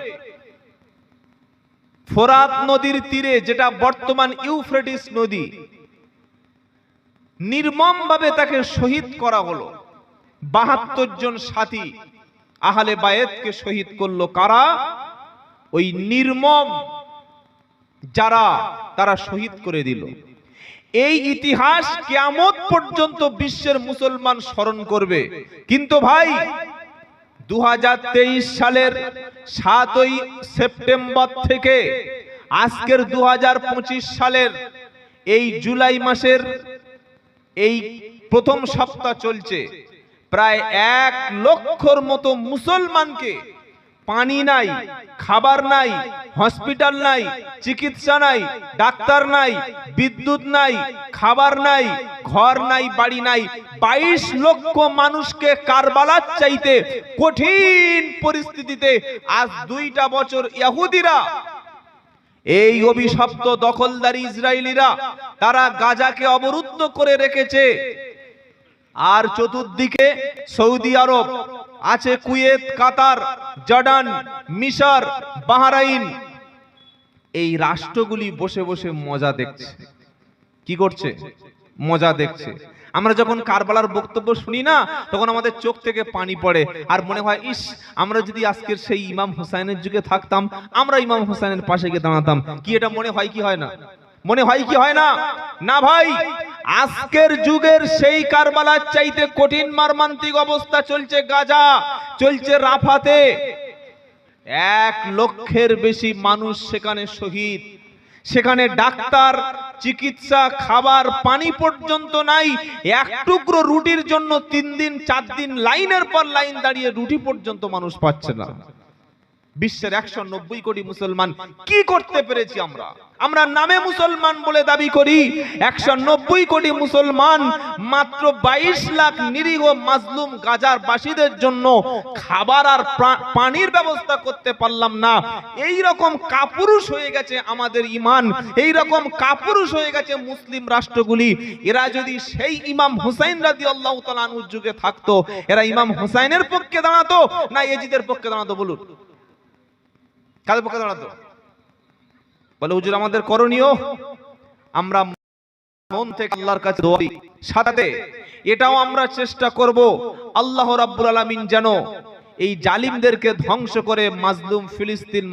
ফোরাত নদীর তীরে, যেটা বর্তমান ইউফ্রেটিস নদী, নির্মমভাবে তাকে শহীদ করা হলো। 72 জন সাথী আহলে বায়েতকে শহীদ করলো। কারা? ওই নির্মম যারা, তারা শহীদ করে দিল। এই ইতিহাস কিয়ামত পর্যন্ত বিশ্বের মুসলমান স্মরণ করবে। কিন্তু ভাই 2023 সালের 7ই সেপ্টেম্বর থেকে আজকের 2025 সালের এই জুলাই মাসের এই প্রথম সপ্তাহ চলছে, প্রায় 1 লক্ষর মতো মুসলমানকে পানি নাই, খাবার নাই, হসপিটাল নাই, চিকিৎসা নাই, ডাক্তার নাই, বিদ্যুৎ নাই, খাবার নাই, ঘর নাই, বাড়ি নাই। 22 লক্ষ মানুষকে কারবালার চাইতে কঠিন পরিস্থিতিতে আজ 2টা বছর ইহুদিরা, এই অভিশপ্ত দখলদারি ইসরায়েলিরা, তারা গাজাকে অবরুদ্ধ করে রেখেছে। আর চতুর্দিকে সৌদি আরব আছে, কুয়েত, কাতার, জর্ডান, মিশর, বাহরাইন, এই রাষ্ট্রগুলি বসে বসে মজা দেখছে। কি করছে? মজা দেখছে। আমরা যখন কারবালার বক্তব্য শুনি না, তখন আমাদের চোখ থেকে পানি পড়ে আর মনে হয়, ইস, আমরা যদি আজকের সেই ইমাম হুসাইনের যুগে থাকতাম, আমরা ইমাম হুসাইনের পাশে গিয়ে দাঁড়াতাম। কি এটা মনে হয় কি হয় না? মনে হয় কি হয় না? না ভাই, আজকের যুগের সেই কারবালার চাইতে কঠিন মর্মান্তিক অবস্থা চলছে গাজা, চলছে রাফাতে। 1 লক্ষের বেশি মানুষ সেখানে শহীদ। সেখানে ডাক্তার, চিকিৎসা, খাবার, পানি পর্যন্ত নাই। এক টুকরো রুটির জন্য 3 দিন 4 দিন লাইনের পর লাইন দাঁড়িয়ে রুটি পর্যন্ত মানুষ পাচ্ছে না। বিশ্বের 190 কোটি মুসলমান কি করতে পেরেছি আমরা? আমরা নামে মুসলমান বলে দাবি করি, 190 কোটি মুসলমান মাত্র 22 লাখ নিরীহ মাজলুম গাজার বাসীদের জন্য খাবার আর পানির ব্যবস্থা করতে পারলাম না। এই রকম কাপুরুষ হয়ে গেছে আমাদের ঈমান, এই রকম কাপুরুষ হয়ে গেছে মুসলিম রাষ্ট্রগুলি। এরা যদি সেই ইমাম হুসাইন রাদিয়াল্লাহু তাআলা আনহুর যুগে থাকতো, এরা ইমাম হুসাইনের পক্ষে দাঁড়াতো না ইয়াজিদের পক্ষে দাঁড়াতো? বলুন, কাদের পক্ষে দাঁড়াতো? বলে হুজুর আমাদের করণীয়, আমরা মন থেকে আল্লাহর কাছে দোয়া করি, সাথে এটাও আমরা চেষ্টা করব আল্লাহ রাব্বুল আলামিন যেন এই জালিমদেরকে ধ্বংস করে মাজলুম ফিলিস্তিন,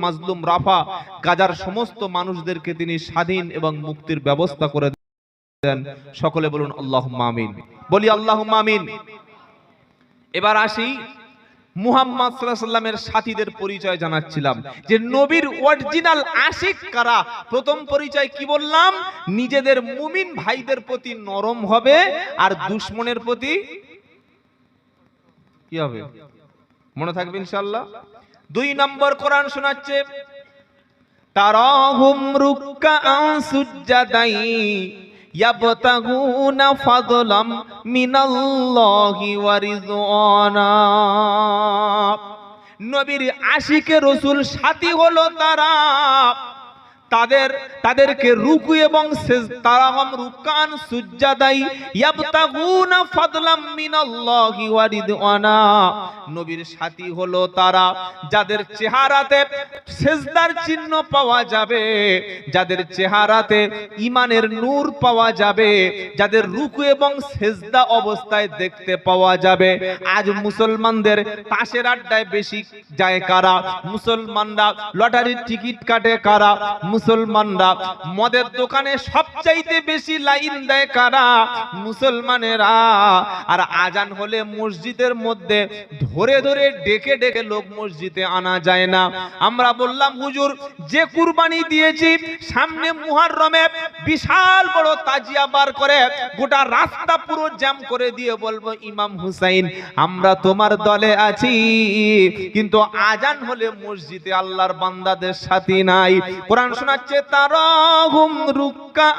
মাজলুম রাফা, গাজার সমস্ত মানুষদেরকে তিনি স্বাধীন এবং মুক্তির ব্যবস্থা করে দেন। সকলে বলুন আল্লাহুম্মা আমিন। বলি আল্লাহুম্মা আমিন। এবার আসি মুহাম্মদ সাল্লাল্লাহু আলাইহি ওয়াসাল্লামের সাথীদের পরিচয় জানাচ্ছিলাম যে নবীর অরিজিনাল আশিক কারা। প্রথম পরিচয় কি বললাম? নিজেদের মুমিন ভাইদের প্রতি নরম হবে আর দুশমনের প্রতি কি হবে? মনে থাকবে ইনশাআল্লাহ। 2 নম্বর কোরআন শোনাচ্ছে, তারাহুম রুকআন সুজদাই ইয়াবতাগুনা ফাদলাম মিনাল্লাহি ওয়া রিজওয়ানা। নবীর আশিকে রাসূল সাথী হলো তারা, তাদেরকে রুকু এবং তারাহুম রুকান সুজদাই ইয়াবতাগুনা ফাদলাম মিনাল্লাহি ওয়া রিদওয়ানা। নবীর সাথী হলো তারা যাদের চেহারাতে সিজদার চিহ্ন পাওয়া যাবে, যাদের চেহারাতে ঈমানের নূর পাওয়া যাবে, যাদের রুকু এবং সিজদা অবস্থায় দেখতে পাওয়া যাবে। আজ মুসলমানদের তাসের আড্ডায় বেশি যায় কারা? মুসলমানরা লটারির টিকিট কাটে কারা? মুসলমানরা মদের দোকানে সবচাইতে বেশি লাইন দেয় কারা? মুসলমানেরা। আর আজান হলে মসজিদের মধ্যে ধরে ধরে ডেকে ডেকে লোক মসজিদে আনা যায় না। আমরা বললাম হুজুর যে কুরবানি দিয়েছি, সামনে মুহররমে বিশাল বড় তাজিয়া বার করে গোটা রাস্তা পুরো জ্যাম করে দিয়ে বলবো, ইমাম হুসাইন আমরা তোমার দলে আছি, কিন্তু আজান হলে মসজিদে আল্লাহর বান্দাদের সাথী নাই। কোরআন শোনাচ্ছে, তারাহুম রুকআ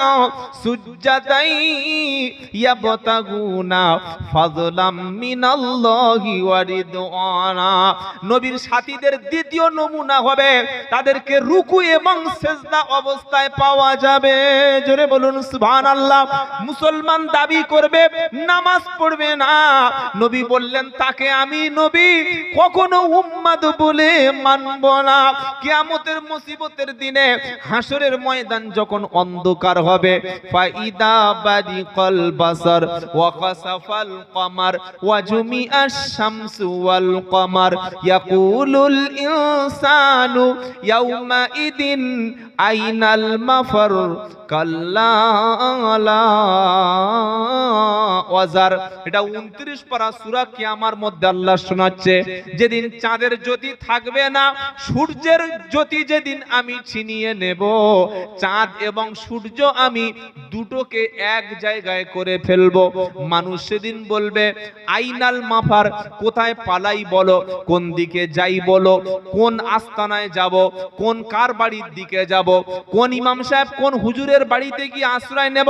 সুজদাই ইয়াবতাগুনা ফাযলাম মিনাল্লাহি ওয়া রিদওয়ানা। নবীর সাথীদের দ্বিতীয় নমুনা হবে তাদেরকে রুকু এবং সিজদা অবস্থায় পাওয়া যাবে। জোরে বলুন সুবহানাল্লাহ। মুসলমান দাবি করবে নামাজ পড়বে না, নবী বললেন তাকে আমি নবী কখনো উম্মত বলে মানব না। কিয়ামতের মুসিবতের দিনে হাসরের ময়দান যখন অন্ধকার হবে, ফাইদা বারিকাল বাসার ওয়া কাসাফাল কমার ওয়া জুমিআশ শামসু ওয়াল কমার ইয়াকুলুল ইনসানু ইয়াউমা ইদিন আইনাল মাফার কাল্লা লা ওয়াজার। এটা 29 পারা সূরা কিয়ামার মধ্যে আল্লাহ শোনাচ্ছে, যেদিন চাঁদের জ্যোতি থাকবে না, সূর্যের জ্যোতি যেদিন আমি ছিনিয়ে নেব, চাঁদ এবং সূর্য আমি দুটোকে এক জায়গায় করে ফেলবো। মানুষ সেদিন বলবে আইনাল মাফার, কোথায় পালাই বলো, কোন দিকে যাই বলো, কোন আস্তানায় যাব, কোন কার বাড়ির দিকে যাব, কোন ইমাম সাহেব কোন হুজুরের বাড়িতে গিয়ে আশ্রয় নেব,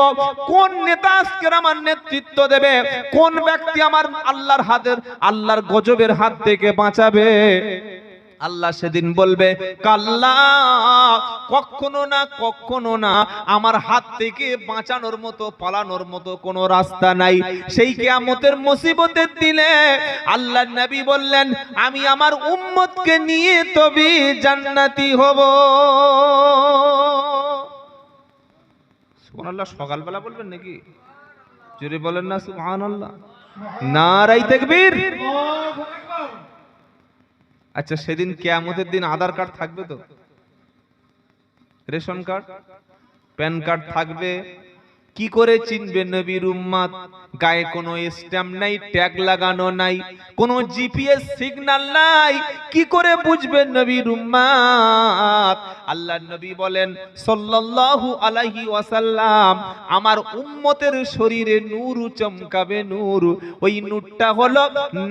কোন নেতা আজকে আমার নেতৃত্ব দেবে, কোন ব্যক্তি আমার আল্লাহর হাতের আল্লাহর গজবের হাত থেকে বাঁচাবে। আল্লাহ সেদিন বলবে কাল্লা, কখনো না কখনো না, আমার হাত থেকে বাঁচানোর মতো পালানোর মতো কোনো রাস্তা নাই। সেই কিয়ামতের মুসিবতের দিনে আল্লাহর নবী বললেন, আমি আমার উম্মতকে নিয়ে তবে জান্নাতি হব। সুবহানাল্লাহ। সকালবেলা বলবেন নাকি? জোরে বলেন না সুবহানাল্লাহ। নারায়ে তাকবীর। আচ্ছা, সেদিন কিয়ামতের দিন আধার কার্ড থাকবে তো? রেশন কার্ড, প্যান কার্ড থাকবে? কি করে চিনবে নবীর উম্মত? গায়ে কোনো স্ট্যাম্প নাই, ট্যাগ লাগানো নাই, কোনো জিপিএস সিগন্যাল নাই, কি করে বুঝবে নবীর উম্মত? আল্লাহর নবী বলেন সাল্লাল্লাহু আলাইহি ওয়াসাল্লাম, আমার উম্মতের শরীরে নূর চমকাবে, নূর। ওই নূরটা হলো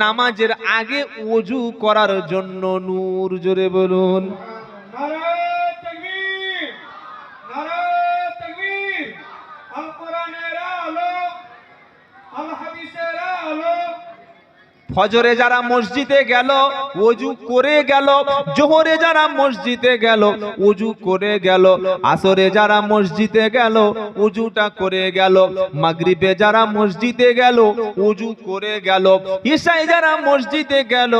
নামাজের আগে ওযু করার জন্য নূর। জোরে বলুন ফজরে যারা মসজিদে গেল ওযু করে গেল, জোহরে যারা মসজিদে গেল ওযু করে গেল, আসরে যারা মসজিদে গেল ওযুটা করে গেল, মাগরিবে যারা মসজিদে গেল ওযু করে গেল, ইশায় যারা মসজিদে গেল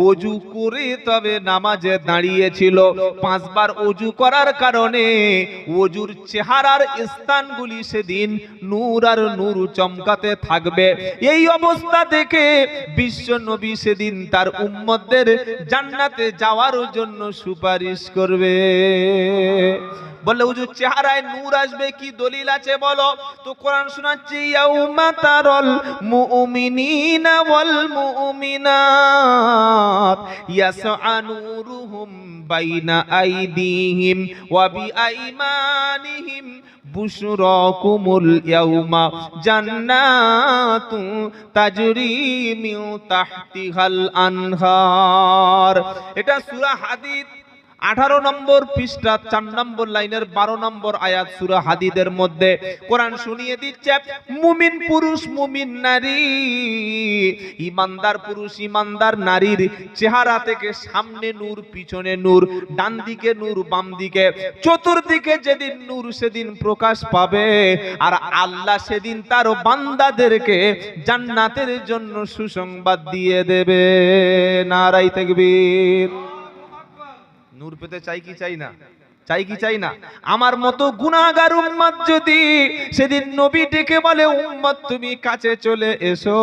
ওযু করে তবে নামাজে দাঁড়িয়েছিল। 5 বার ওযু করার কারণে ওযুর চেহারার স্থানগুলি সেদিন নূর আর নূর চমকাতে থাকবে। এই অবস্থা থেকে বিশ্ব নবী সেদিন তার উম্মতদের জান্নাতে যাওয়ার জন্য সুপারিশ করবে। বলে হুজুর চেহারায় নূর আসবে, কি দলিল আছে বলো? তো কোরআন শোনাচ্ছে, ইয়াউমা তারাল মুমিনিনা ওয়াল মুমিনাত ইয়াসআ নূরুহুম বাইনা আইদিহিম ওয়া বিআইমানিহিম বুশরাকুমুল ইয়াউমা জান্নাতু তাজরি মিন তাহতিহাল আনহার। এটা সূরা হাদীদ 18 নম্বর পৃষ্ঠা 4 নম্বর লাইনের 12 নম্বর আয়াত সূরা হাদীদের মধ্যে কোরআন শুনিয়ে দিচ্ছে, মুমিন পুরুষ মুমিন নারী, ঈমানদার পুরুষ ঈমানদার নারীর চেহারা থেকে সামনে নূর, পিছনে নূর, ডান দিকে নূর, বাম দিকে, চতুর্দিকে যেদিন নূর সেদিন প্রকাশ পাবে। আর আল্লাহ সেদিন তার বান্দাদেরকে জান্নাতের জন্য সুসংবাদ দিয়ে দেবে। নারায়ে তাকবীর। নূর পেতে চাই কি চাই না? চাই কি চাই না? আমার মতো গুনাহগার উম্মত যদি সেদিন নবী ডেকে বলে, উম্মত তুমি কাছে চলে এসো,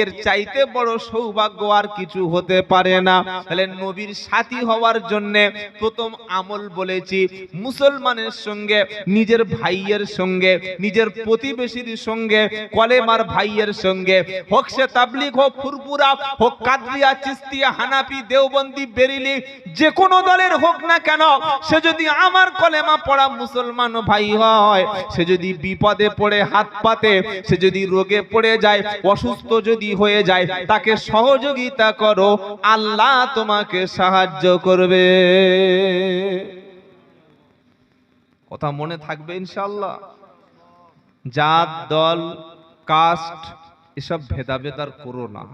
এর চাইতে বড় সৌভাগ্য আর কিছু হতে পারে না। তাহলে নবীর সাথী হওয়ার জন্য প্রথম আমল বলেছি, মুসলমানের সঙ্গে, নিজের ভাইয়ের সঙ্গে, নিজের প্রতিবেশীর সঙ্গে, কলেমার ভাইয়ের সঙ্গে, হোক সে তাবলিগ, হোক ফুরফুরা, হোক কাদরিয়া, চিশতিয়া, হানাফি, দেওবন্দি, বেরিলি, যে কোনো দলের হোক না কেন, সে যদি আমার কলেমা পড়া মুসলমান ভাই হয়, সে যদি বিপদে পড়ে হাত পাতে, সে যদি রোগে পড়ে যায়, অসুস্থ যদি হয়ে যায়, তাকে সহযোগিতা করো, আল্লাহ তোমাকে সাহায্য করবে। কথা মনে থাকবে ইনশাআল্লাহ। জাত, দল, কাস্ট এসব ভেদাভেদ আর করো না।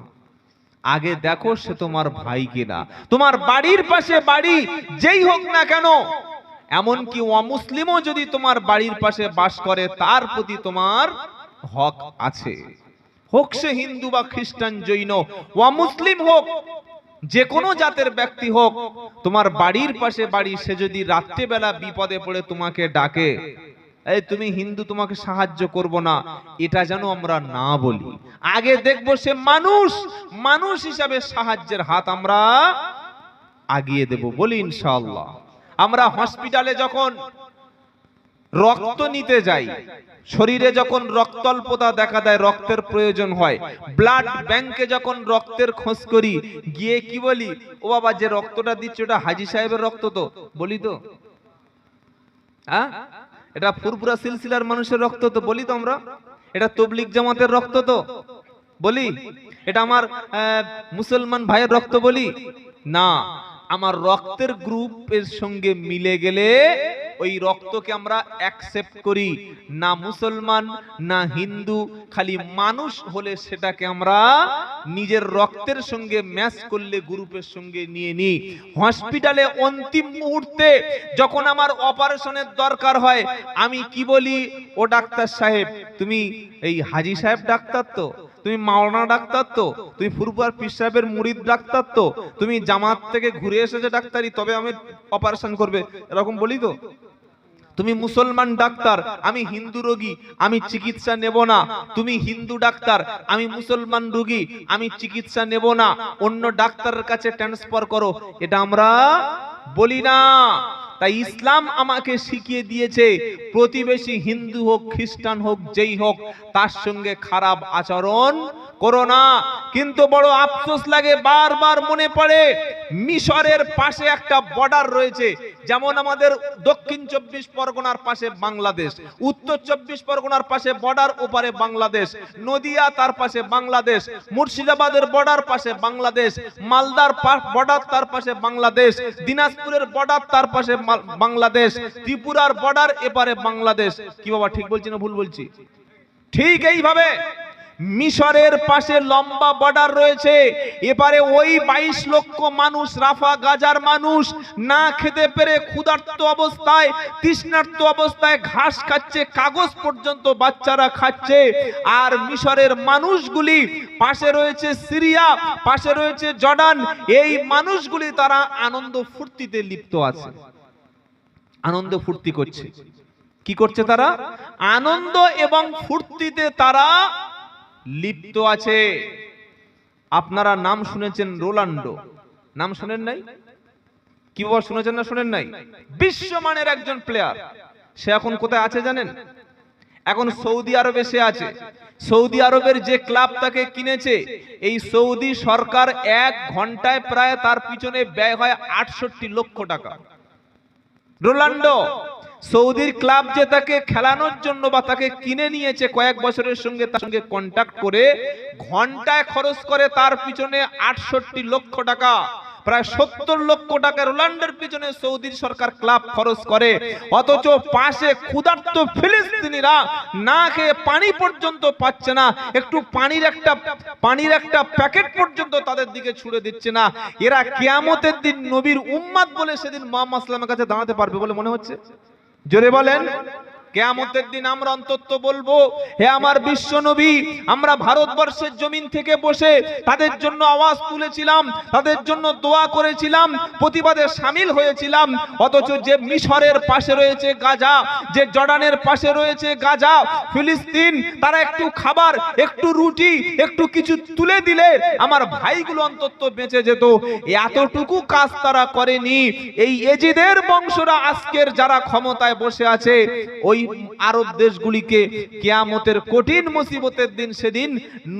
আগে দেখো সে তোমার ভাই কিনা। তোমার বাড়ির পাশে বাড়ি যেই হোক না কেন, এমনকি অমুসলিমও যদি তোমার বাড়ির পাশে বাস করে, তার প্রতি তোমার হক আছে। হোক সে হিন্দু বা খ্রিস্টান, জৈন, অমুসলিম হোক, যে কোনো জাতের ব্যক্তি হোক, তোমার বাড়ির পাশে বাড়ি, সে যদি রাত্রিবেলা বিপদে পড়ে তোমাকে ডাকে, এই তুমি হিন্দু, তোমাকে সাহায্য করব না, এটা যেন আমরা না বলি। আগে দেখবো সে মানুষ, মানুষ হিসাবে সাহায্যের হাত আমরা আগিয়ে দেব, বলি ইনশাআল্লাহ। আমরা হসপিটালে যখন রক্ত নিতে যাই, শরীরে যখন রক্তল্পতা দেখা দেয়, রক্তের প্রয়োজন হয়, ব্লাড ব্যাংকে যখন রক্তের খোঁজ করি, গিয়ে কি বলি? ও বাবা, যে রক্তটা দিচ্ছে ওটা হাজী সাহেবের রক্ত তো, বলি তো? হ্যাঁ, এটা ফুরফুরা সিলসিলার মানুষের রক্ত তো, বলি তো আমরা? এটা তবলিগ জামাতের রক্ত তো, বলি? এটা আমার মুসলমান ভাইয়ের রক্ত, বলি না। আমার রক্তের গ্রুপের সঙ্গে মিলে গেলে ওই রক্তকে আমরা অ্যাকসেপ্ট করি না। মুসলমান না হিন্দু, খালি মানুষ হলে সেটাকে আমরা নিজের রক্তের সঙ্গে ম্যাচ করলে গ্রুপের সঙ্গে নিয়ে নিই। হসপিটালে অন্তিম মুহূর্তে যখন আমার অপারেশনের দরকার হয়, আমি কি বলি? ও ডাক্তার সাহেব, তুমি এই হাজী সাহেব ডাক্তার তো, তুমি মাওলানা ডাক্তার তো, তুমি ফুরফুরার পীর সাহেবের মুরিদ ডাক্তার তো, তুমি জামাত থেকে ঘুরে এসেছে ডাক্তারি, তবে আমি অপারেশন করবে, এরকম বলি তো? তুমি মুসলমান ডাক্তার, আমি হিন্দু রোগী, আমি চিকিৎসা নেব না। তুমি হিন্দু ডাক্তার, আমি মুসলমান রোগী, আমি চিকিৎসা নেব না, অন্য ডাক্তারের কাছে ট্রান্সফার করো, এটা আমরা বলি না। তাই ইসলাম আমাকে শিখিয়ে দিয়েছে, প্রতিবেশী হিন্দু হোক, খ্রিস্টান হোক, যেই হোক, তার সঙ্গে খারাপ আচরণ করো না। কিন্তু বড় আফসোস লাগে, বারবার মনে পড়ে, মিশরের পাশে একটা বর্ডার রয়েছে। যেমন আমাদের দক্ষিণ 24 পরগনার পাশে বাংলাদেশ, উত্তর 24 পরগনার পাশে বর্ডার, ওপারে বাংলাদেশ, নদিয়া তার পাশে বাংলাদেশ, মুর্শিদাবাদের বর্ডার পাশে বাংলাদেশ, মালদার বর্ডার তার পাশে বাংলাদেশ, দিনাজপুরের বর্ডার তার পাশে বাংলাদেশ, ত্রিপুরার বর্ডার এপারে বাংলাদেশ। কি বাবা, ঠিক বলছি না ভুল বলছি? ঠিক এইভাবে মিশরের পাশে লম্বা বর্ডার রয়েছে। এপারে ওই 22 লক্ষ মানুষ, রাফা গাজার মানুষ, না খেতে পেরে ক্ষুধার্ত অবস্থায়, তৃষ্ণার্ত অবস্থায় ঘাস খাচ্ছে, কাগজ পর্যন্ত বাচ্চারা খাচ্ছে। আর মিশরের মানুষগুলি, পাশে রয়েছে সিরিয়া, পাশে রয়েছে জর্ডান, এই মানুষগুলি তারা আনন্দ ফুর্তিতে লিপ্ত আছে, আনন্দ ফুর্তি করছে। কি করছে তারা? আনন্দ এবং ফুর্তিতে তারা লিপ্ত আছে। আপনারা নাম শুনেছেন রোনাল্ডো, নাম শুনেন নাই? কি বাবা, শুনেছেন না শুনেন নাই? বিশ্বমানের একজন প্লেয়ার। সে এখন কোথায় আছে জানেন? এখন সৌদি আরবে সে আছে। সৌদি আরবের যে ক্লাব তাকে কিনেছে, এই সৌদি সরকার 1 ঘন্টায় প্রায় তার পিছনে ব্যয় হয় 68 লক্ষ টাকা। রোনাল্ডো, সৌদির ক্লাব যে তাকে খেলানোর জন্য বা তাকে কিনে নিয়েছে, কয়েক বছরের সঙ্গে তার সঙ্গে কন্ট্যাক্ট করে ঘন্টায় খরচ করে তার পিছনে 68 লক্ষ টাকা। প্রায় 70 লক্ষ টাকা রোনাল্ডোর পিছনে সৌদির সরকার ক্লাব খরচ করে। অথচ পাশে ক্ষুধার্ত ফিলিস্তিনিরা না খেয়ে পানি পর্যন্ত পাচ্ছে না, একটু পানির একটা প্যাকেট পর্যন্ত তাদের দিকে ছুড়ে দিচ্ছে না। এরা কিয়ামতের দিন নবীর উম্মত বলে সেদিন মুহাম্মদ সাল্লাল্লাহু আলাইহি ওয়াসাল্লামের কাছে দাঁড়াতে পারবে বলে মনে হচ্ছে? জোরে বলেন। কিয়ামতের দিন আমরা অন্তত বলবো, হে আমার বিশ্ব নবী, আমরা ভারতবর্ষের জমিন থেকে বসে তাদের জন্য আওয়াজ তুলেছিলাম, তাদের জন্য দোয়া করেছিলাম, প্রতিবাদে শামিল হয়েছিলাম। অথচ যে মিশরের পাশে রয়েছে গাজা, যে জর্ডানের পাশে রয়েছে গাজা, ফিলিস্তিন, তারা একটু খাবার, একটু রুটি, একটু কিছু তুলে দিলে আমার ভাইগুলো অন্তত বেঁচে যেত। এতটুকু কাজ তারা করেনি। এই এজিদের বংশরা আজকের যারা ক্ষমতায় বসে আছে, ওই আরব দেশগুলিকে কিয়ামতের কঠিন মুসিবতের দিন সেদিন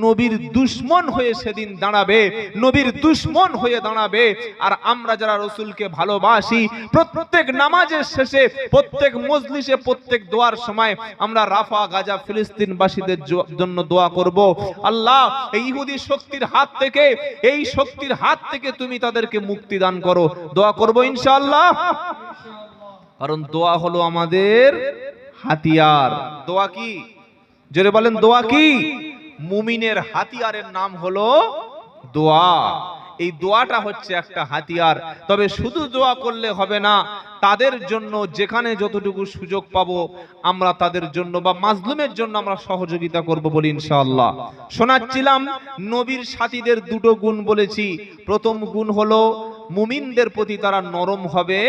নবীর দুশমন হয়ে সেদিন দাঁড়াবে, নবীর দুশমন হয়ে দাঁড়াবে। আর আমরা যারা রাসূলকে ভালোবাসি, প্রত্যেক নামাজের শেষে, প্রত্যেক মজলিসে, প্রত্যেক দোয়ার সময় আমরা রাফা গাজা ফিলিস্তিনবাসীদের জন্য দোয়া করব। আল্লাহ, এই ইহুদি শক্তির হাত থেকে, এই শক্তির হাত থেকে তুমি তাদেরকে মুক্তি দান করো। দোয়া করব ইনশাআল্লাহ। কারণ দোয়া হলো আমাদের হাতিয়ার। দোয়া কি? জোরে বলেন, দোয়া কি? মুমিনের হাতিয়ারের নাম হলো দোয়া। এই দোয়াটা হচ্ছে একটা হাতিয়ার। তবে শুধু দোয়া করলে হবে না, তাদের জন্য যেখানে যতটুকু সুযোগ পাবো আমরা তাদের জন্য বা মাজলুমের জন্য আমরা সহযোগিতা করব বলি ইনশাআল্লাহ। শোনাচ্ছিলাম নবীর সাথীদের দুটো গুণ বলেছি। প্রথম গুণ হলো মুমিনদের প্রতি তারা নরম হবে,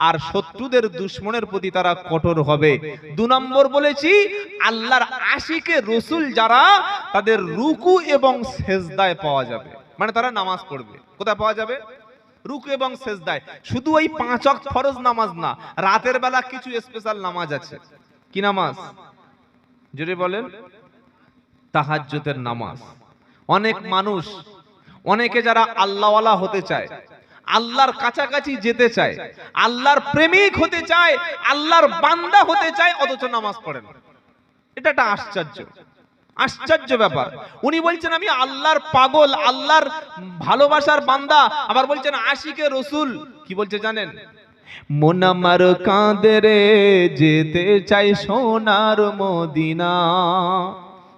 আর শত্রুদের দুশমনের প্রতি তারা কঠোর হবে। 2 নম্বর বলেছি, আল্লাহর আশিকে রাসূল যারা, তাদের রুকু এবং সেজদায় পাওয়া যাবে, মানে তারা নামাজ পড়বে। কোথায় পাওয়া যাবে? রুকু এবং সেজদায়। শুধু ওই 5 ওয়াক্ত ফরজ নামাজ না, রাতের বেলা কিছু স্পেশাল নামাজ আছে। কি নামাজ? জোরে বলেন। তাহাজ্জুদের নামাজ। অনেক মানুষ, অনেকে যারা আল্লাহওয়ালা হতে চায়, আল্লাহর কাছাকাছি যেতে চায়, আল্লাহর প্রেমিক হতে চায়, আল্লাহর বান্দা হতে চায়, অথচ নামাজ পড়ে না। এটা একটা আশ্চর্য, আশ্চর্য ব্যাপার। উনি বলছেন আমি আল্লাহর পাগল, আল্লাহর ভালোবাসার বান্দা, আবার বলছেন আশিকে রসুল। কি বলছে জানেন? মন আমার কাঁদে রে, যেতে চাই সোনার মদিনা।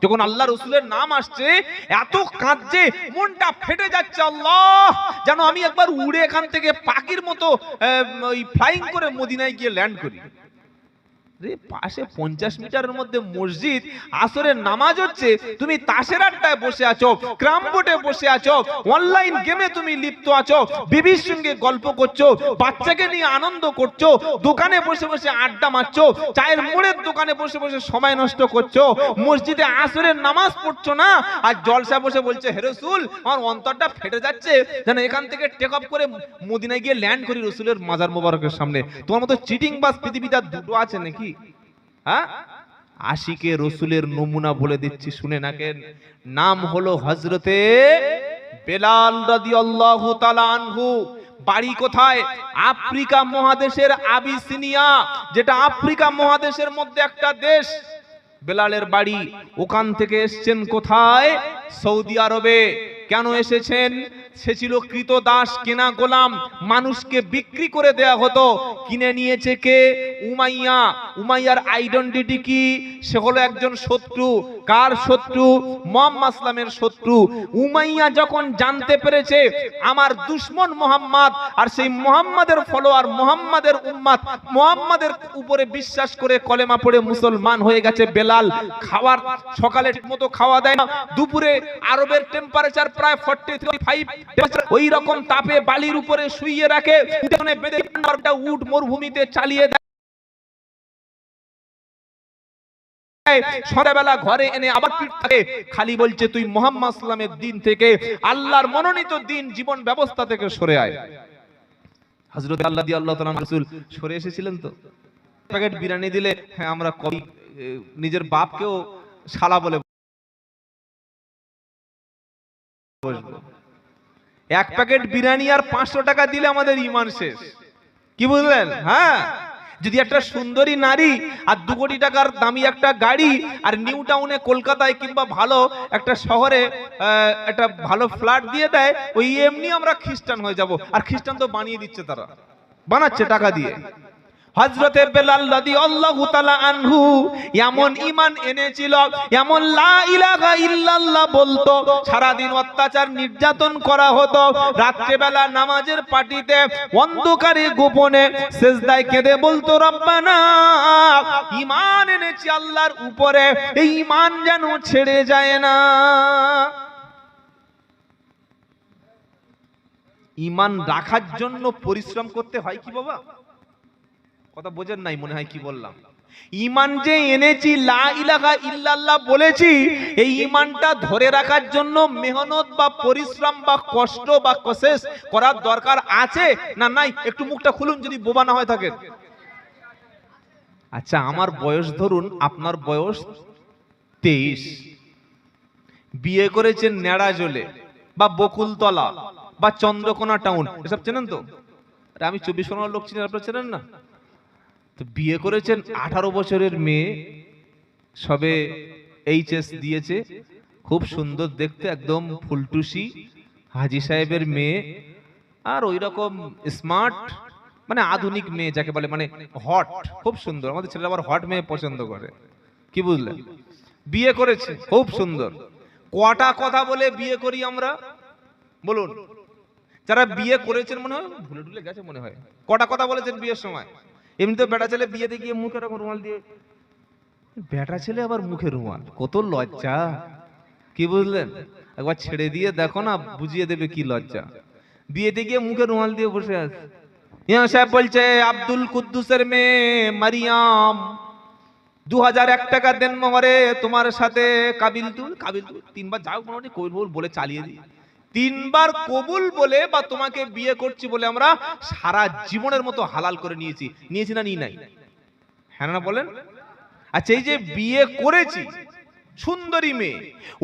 যখন আল্লাহ রসুলের নাম আসছে এত কাঁদছে, মনটা ফেটে যাচ্ছে। আল্লাহ, যেন আমি একবার উড়ে এখান থেকে পাখির মতো ফ্লাইং করে মদিনায় গিয়ে ল্যান্ড করি। পাশে 50 মিটারের মধ্যে মসজিদ, আসরের নামাজ হচ্ছে, তুমি তাসের আড্ডায় বসে আছো, ক্রাম বোর্ডে বসে আছো, অনলাইন গেমে তুমি লিপ্ত আছো, বিবির সঙ্গে গল্প করছো, বাচ্চাকে নিয়ে আনন্দ করছো, দোকানে বসে বসে আড্ডা মারছো, চায়ের মোড়ের দোকানে বসে বসে সময় নষ্ট করছো, মসজিদে আসরের নামাজ পড়ছো না, আর জলসা বসে বলছে হে রাসূল আমার অন্তরটা ফেটে যাচ্ছে, যেন এখান থেকে টেক অফ করে মদিনায় গিয়ে ল্যান্ড করি রসুলের মাজার মোবারকের সামনে। তোমার মতো চিটিং বাস পৃথিবীতে দুটো আছে নাকি? আশিকে রসুলের নমুনা বলে দিচ্ছি, শুনে নাকেন। নাম হলো হযরতে বেলাল রাদিয়াল্লাহু তাআলা আনহু। বাড়ি কোথায়? আফ্রিকা মহাদেশের আবিসিনিয়া, যেটা আফ্রিকা মহাদেশের মধ্যে একটা দেশ। বেলালের বাড়ি ওখান থেকে এসেছেন কোথায়? সৌদি আরবে। কেন এসেছেন? সে ছিল কৃতদাস, কেনা গোলাম, মানুষকে বিক্রি করে দেয়া হতো। কিনে নিয়েছে কে? উমাইয়া। উমাইয়ার আইডেন্টিটি কি? সে হলো একজন শত্রু। কার শত্রু? মুহাম্মদ ইসলামের শত্রু। উমাইয়া যখন জানতে পেরেছে আমার দুশমন মুহাম্মদ, আর সেই মুহাম্মাদের ফলোয়ার, মুহাম্মাদের উম্মত, মুহাম্মাদের উপরে বিশ্বাস করে কলেমা পড়ে মুসলমান হয়ে গেছে বেলাল। খাওয়ার সকালে ঠিকমতো খাওয়া দেয় না, দুপুরে আরবের টেম্পারেচার প্রায় 45 ওই রকম তাপে বালির উপরে শুইয়ে রাখে, উঠোনে বেঁধে উট মরুভূমিতে চালিয়ে দেয়, সন্ধ্যাবেলা ঘরে এনে আবার ফিট থাকে, খালি বলছে তুই মুহাম্মদ ইসলামের দিন থেকে, আল্লাহর মনোনীত দিন জীবন ব্যবস্থা থেকে সরে আয়। হযরত আল্লাহ রাদিয়াল্লাহু তাআলা রাসূল সরে এসেছিলেন তো। প্যাকেট বিরিয়ানি দিলে হ্যাঁ আমরা কবি নিজের বাপকেও শালা বলে বসবো। এক প্যাকেট বিরিয়ানি আর 500 টাকা দিলে আমাদের ঈমান শেষ। কি বুঝলেন? হ্যাঁ, যদি একটা সুন্দরী নারী আর 2 কোটি টাকার দামি একটা গাড়ি আর নিউ টাউনে কলকাতায় কিংবা ভালো একটা শহরে একটা ভালো ফ্ল্যাট দিয়ে দেয়, ওই এমনি আমরা খ্রিস্টান হয়ে যাব। আর খ্রিস্টান তো বানিয়ে দিচ্ছে, তারা বানাচ্ছে টাকা দিয়ে। হযরতে বেলাল রাদিয়াল্লাহু তাআলা আনহু এমন ঈমান এনেছিল, এমন লা ইলাহা ইল্লাল্লাহ বলতো, সারা দিন অত্যাচার নির্যাতন করা হতো, রাত্রে বেলা নামাজের পাটিতে অন্ধকারে গোপনে সিজদায় কেঁদে বলতো রব্বানা, ঈমান এনেছি আল্লাহর উপরে, এই ঈমান যেন ছেড়ে যায় না। ঈমান রাখার জন্য পরিশ্রম করতে হয় কি বাবা? কথা বোঝেন নাই মনে হয় কি বললাম। ঈমান যে এনেছি, লা ইলাহা ইল্লাল্লাহ বলেছি, এই ঈমানটা ধরে রাখার জন্য মেহনত বা পরিশ্রম বা কষ্ট বা কোশিশ করার দরকার আছে না নাই? একটু মুখটা খুলুন যদি বোবা না হয়ে থাকেন। আচ্ছা, আমার বয়স ধরুন, আপনার বয়স 23, বিয়ে করেছেন নেড়াজলে বা বকুলতলা বা চন্দ্রকোনা টাউন, এসব চেনেন তো? আরে আমি 24 লোক চিনি, আপনারা চেনেন না? তো বিয়ে করেছেন 18 বছরের মেয়ে, সবে এইচএস দিয়েছে, খুব সুন্দর দেখতে, একদম ফুলটুসি হাজি সাহেবের মেয়ে, আর ওই রকম স্মার্ট, মানে আধুনিক মেয়ে যাকে বলে, মানে হট, খুব সুন্দর। আমাদের ছেলেরা আবার হট মেয়ে পছন্দ করে, কি বুঝলেন? বিয়ে করেছে, খুব সুন্দর। কটা কথা বলে বিয়ে করি আমরা বলুন? যারা বিয়ে করেছেন মনে হয় ভুলে ভুলে গেছে মনে হয়, কটা কথা বলেছেন বিয়ের সময়? এমনিতে বেটা ছেলে বিয়েতে গিয়ে মুখে এরকম রুমাল দিয়ে, বেটা ছেলে আবার মুখে রুমাল, কত লজ্জা, কি বুঝলেন? একবার ছেড়ে দিয়ে দেখো না, বুঝিয়ে দেবে কি লজ্জা। বিয়েতে গিয়ে মুখে রুমাল দিয়ে বসে আছে। ইমাম সাহেব বলছে আব্দুল কুদ্দুসের মেয়ে মারিয়াম 2001 টাকা দেন মোহরে, তোমার সাথে কাবিল তুল 3বার যাও মোটামুটি কবিল বলে চালিয়ে দিই। তিনবার কবুল বলে বা তোমাকে বিয়ে করছি বলে আমরা সারা জীবনের মতো হালাল করে নিয়েছি না নিই নাই? হ্যাঁ না বলেন? আচ্ছা, এই যে বিয়ে করেছি সুন্দরী মেয়ে,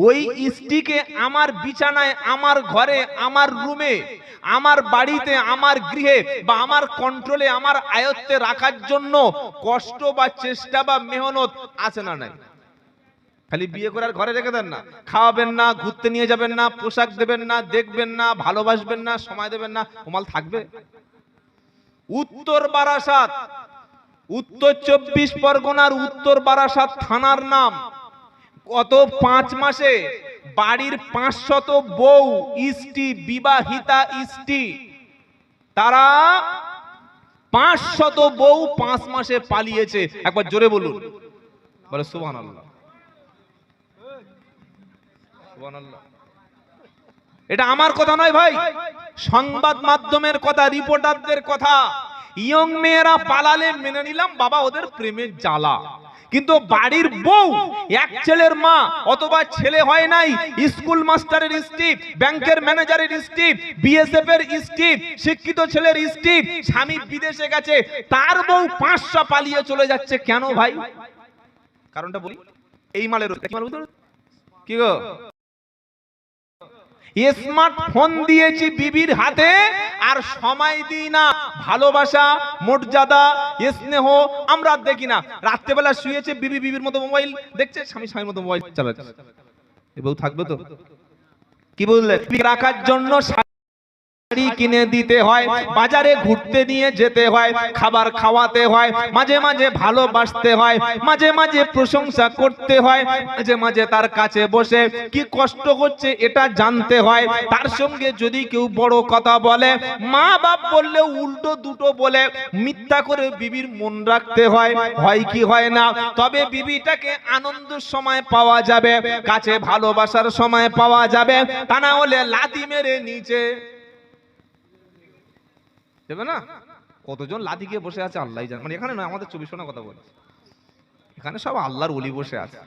ওই স্ত্রীকে আমার বিছানায়, আমার ঘরে, আমার রুমে, আমার বাড়িতে, আমার গৃহে বা আমার কন্ট্রোলে, আমার আয়ত্তে রাখার জন্য কষ্ট বা চেষ্টা বা মেহনত আছে না নাই? খালি বিয়ে করার ঘরে রেখে দেন না, খাওয়াবেন না, ঘুরতে নিয়ে যাবেন না, পোশাক দেবেন না, দেখবেন না, ভালোবাসবেন না, সময় দেবেন না, ওমাল থাকবে? উত্তর বারাসাত, উত্তর 24 পরগনার উত্তর বারাসাত থানার নাম। গত 5 মাসে বাড়ির 500 বউ স্ত্রী, বিবাহিতা স্ত্রী, তারা 500 বউ 5 মাসে পালিয়েছে। একবার জোরে বলুন, বলে সুবহানাল্লাহ। সুবহানাল্লাহ। এটা আমার কথা নয় ভাই, সংবাদ মাধ্যমের কথা, রিপোর্টারদের কথা। ইয়ং মেয়েরা পালালে মেনে নিলাম, বাবা ওদের প্রেমের জ্বালা, কিন্তু বাড়ির বউ, এক ছেলের মা অথবা ছেলে হয় নাই, স্কুল মাস্টারের স্ত্রী, ব্যাংকের ম্যানেজারের স্ত্রী, বিএসএফ এর স্ত্রী, শিক্ষিত ছেলের স্ত্রী, স্বামী বিদেশে গেছে, তার বউ 500 পালিয়ে চলে যাচ্ছে। কেন ভাই? কারণটা বলি, এই মালের কি গো, স্মার্টফোন দিয়েছি বিবির হাতে আর সময় দিই না। ভালোবাসা, মর্যাদা, স্নেহ আমরা দেখি না। রাত্রেবেলা শুয়েছে, বিবি বিবির মতো মোবাইল দেখছে, স্বামী স্বামীর মতো মোবাইল চালাচ্ছে। এ বউ থাকবে তো? কি বললেন? রাখার জন্য শাড়ি কিনে দিতে হয়, বাজারে ঘুরতে নিয়ে যেতে হয়, খাবার খাওয়াতে হয়, মাঝে মাঝে ভালোবাসতে হয়, মাঝে মাঝে প্রশংসা করতে হয়, মাঝে মাঝে তার কাছে বসে কি কষ্ট হচ্ছে এটা জানতে হয়। তার সঙ্গে যদি কেউ বড় কথা বলে, মা বাপ বললে উল্টো দুটো বলে মিথ্যা করে বিবির মন রাখতে হয়। হয় কি হয় না? তবে বিবিটাকে আনন্দের সময় পাওয়া যাবে, কাছে ভালোবাসার সময় পাওয়া যাবে, তা না হলে লাথি মেরে নিচে দেবে না? কতজন লাথি গিয়ে বসে আছে আল্লাহই জানে। মানে এখানে নয়, আমাদের 24 কথা বলছে, এখানে সব আল্লাহর ওলি বসে আছে।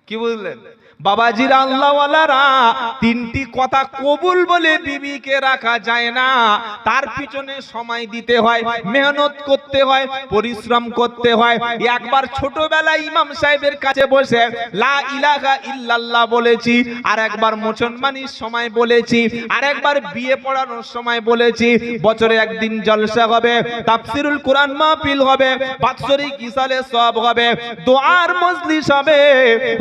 কি বুঝলেন বাবাজিরা, আল্লাহওয়ালারা? তিনটি কথা কবুল বলে বিবিকে রাখা যায় না, তার পিছনে সময় দিতে হয়, মেহনত করতে হয়, পরিশ্রম করতে হয়। একবার ছোটবেলায় ইমাম সাহেবের কাছে বসে লা ইলাহা ইল্লাল্লাহ বলেছি, আর একবার মুসলমানির সময় বলেছি, আর একবার বিয়ে পড়ানোর সময় বলেছি। বছরে একদিন জলসা হবে, তাফসিরুল কোরআন মাহফিল হবে, বাৎসরিক ইসালে সব হবে, দোয়ার মজলিস হবে।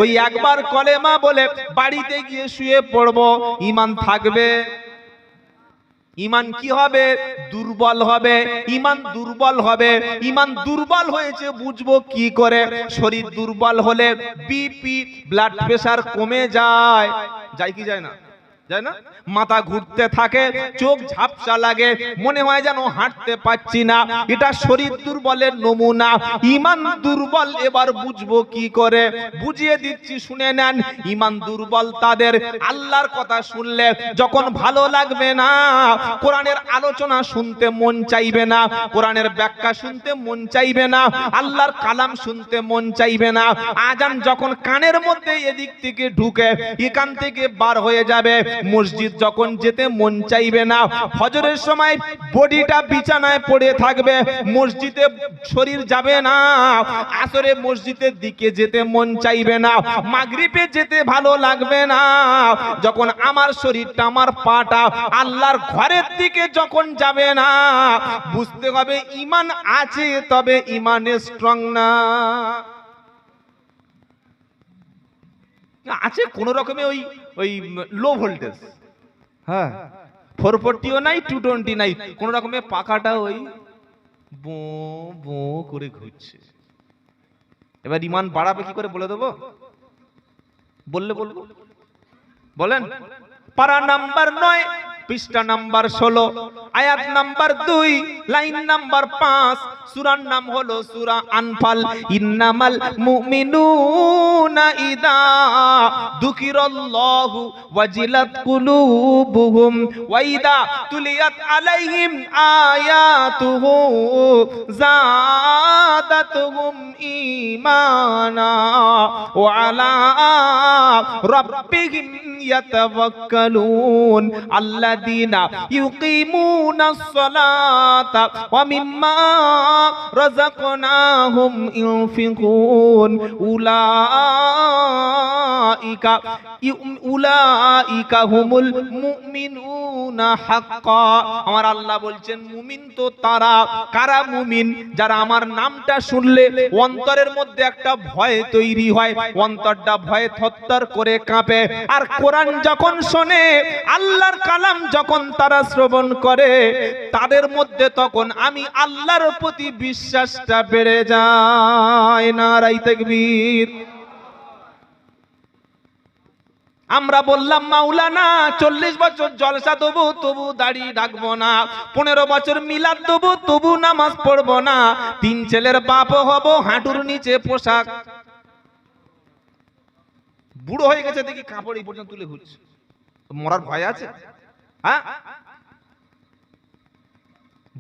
ওই একবার কলেমা বলে বাড়িতে গিয়ে শুয়ে পড়বো, ঈমান থাকবে? ঈমান কি হবে? দুর্বল হবে। ঈমান দুর্বল হবে। ঈমান দুর্বল হয়েছে বুঝবো কি করে? শরীর দুর্বল হলে বিপি, ব্লাড প্রেসার কমে যায়। যায় কি যায় না? যায় না? মাথা ঘুরতে থাকে, চোখ ঝাপসা লাগে, মনে হয় যেন হাঁটতে পাচ্ছি না। এটা শরীর দুর্বলের নমুনা। ঈমান দুর্বল এবার বুঝবো কি করে? বুঝিয়ে দিচ্ছি, শুনে নেন। ঈমান দুর্বল তাদের, আল্লাহর কথা শুনলে যখন ভালো লাগবে না, কোরআনের আলোচনা শুনতে মন চাইবে না, কোরআনের ব্যাখ্যা শুনতে মন চাইবে না, আল্লাহর কালাম শুনতে মন চাইবে না। আজান যখন কানের মধ্যে এদিক থেকে ঢুকে এখান থেকে বার হয়ে যাবে, মসজিদ যখন যেতে মন চাইবে না। ফজরের সময় বডিটা বিছানায় পড়ে থাকবে, মসজিদে শরীর যাবে না। আসরে মসজিদের দিকে যেতে মন চাইবে না, মাগরিবে যেতে ভালো লাগবে না। যখন আমার শরীরটা, আমার পাটা আল্লাহর ঘরের দিকে যখন যাবে না, বুঝতে হবে ঈমান আছে, তবে ঈমানে স্ট্রং না। আছে কোন রকমে ওই ওই লো ভোল্টেজ, হ্যাঁ 440ও নাই, 220 নাই, কোন রকমে পাখাটা ওই বো বো করে ঘুরছে। এবার ঈমান বাড়াবে কি করে বলে দেবো? বললে বলবো, বলেন। পারা নাম্বার 9 পৃষ্ঠা নাম্বার 16, আয়াত নাম্বার 2, লাইন নাম্বার 5। সূরার নাম হলো সূরা আনফাল। ইন্নামাল মুমিনুনা ইদা যুকিরাল্লাহু ওয়াজিলাত কুলুবুহুম ওয়া ইদা তুলিয়াত আলাইহিম আয়াতুহু যাদাতুহুম ঈমানা ওয়া আলা রাব্বিহিম ইয়াতাওয়াক্কালুন আল্লাযীনা ইউকিমুনাস সালাতা ওয়া মিম্মা রাযাকনাহুম ইউনফিকুন উলাইকা হুমুল মুমিনুনা হাক্কা। আমার আল্লাহ বলছেন মুমিন তো তারা। কারা মুমিন? যারা আমার নামটা শুনলে অন্তরের মধ্যে একটা ভয় তৈরি হয়, অন্তরটা ভয়ে থরথর করে কাঁপে। আর কোরআন যখন শোনে, আল্লাহর কালাম যখন তারা শ্রবণ করে, তাদের মধ্যে তখন আমি আল্লাহর প্রতি বিশ্বাসটা বেড়ে যায়। নারায়ে তাকবীর। আমরা বললাম মাওলানা 40 বছর জলসা দেবো তবু দাড়ি রাখবো না, 15 বছর মিলাদ দেবো তবু নামাজ পড়বো না, 3 ছেলের বাপ হব হাঁটুর নিচে পোশাক। বুড়ো হয়ে গেছে দেখি কাপড় এই পর্যন্ত তুলে ঘুরছে, মরার ভয় আছে? হ্যাঁ,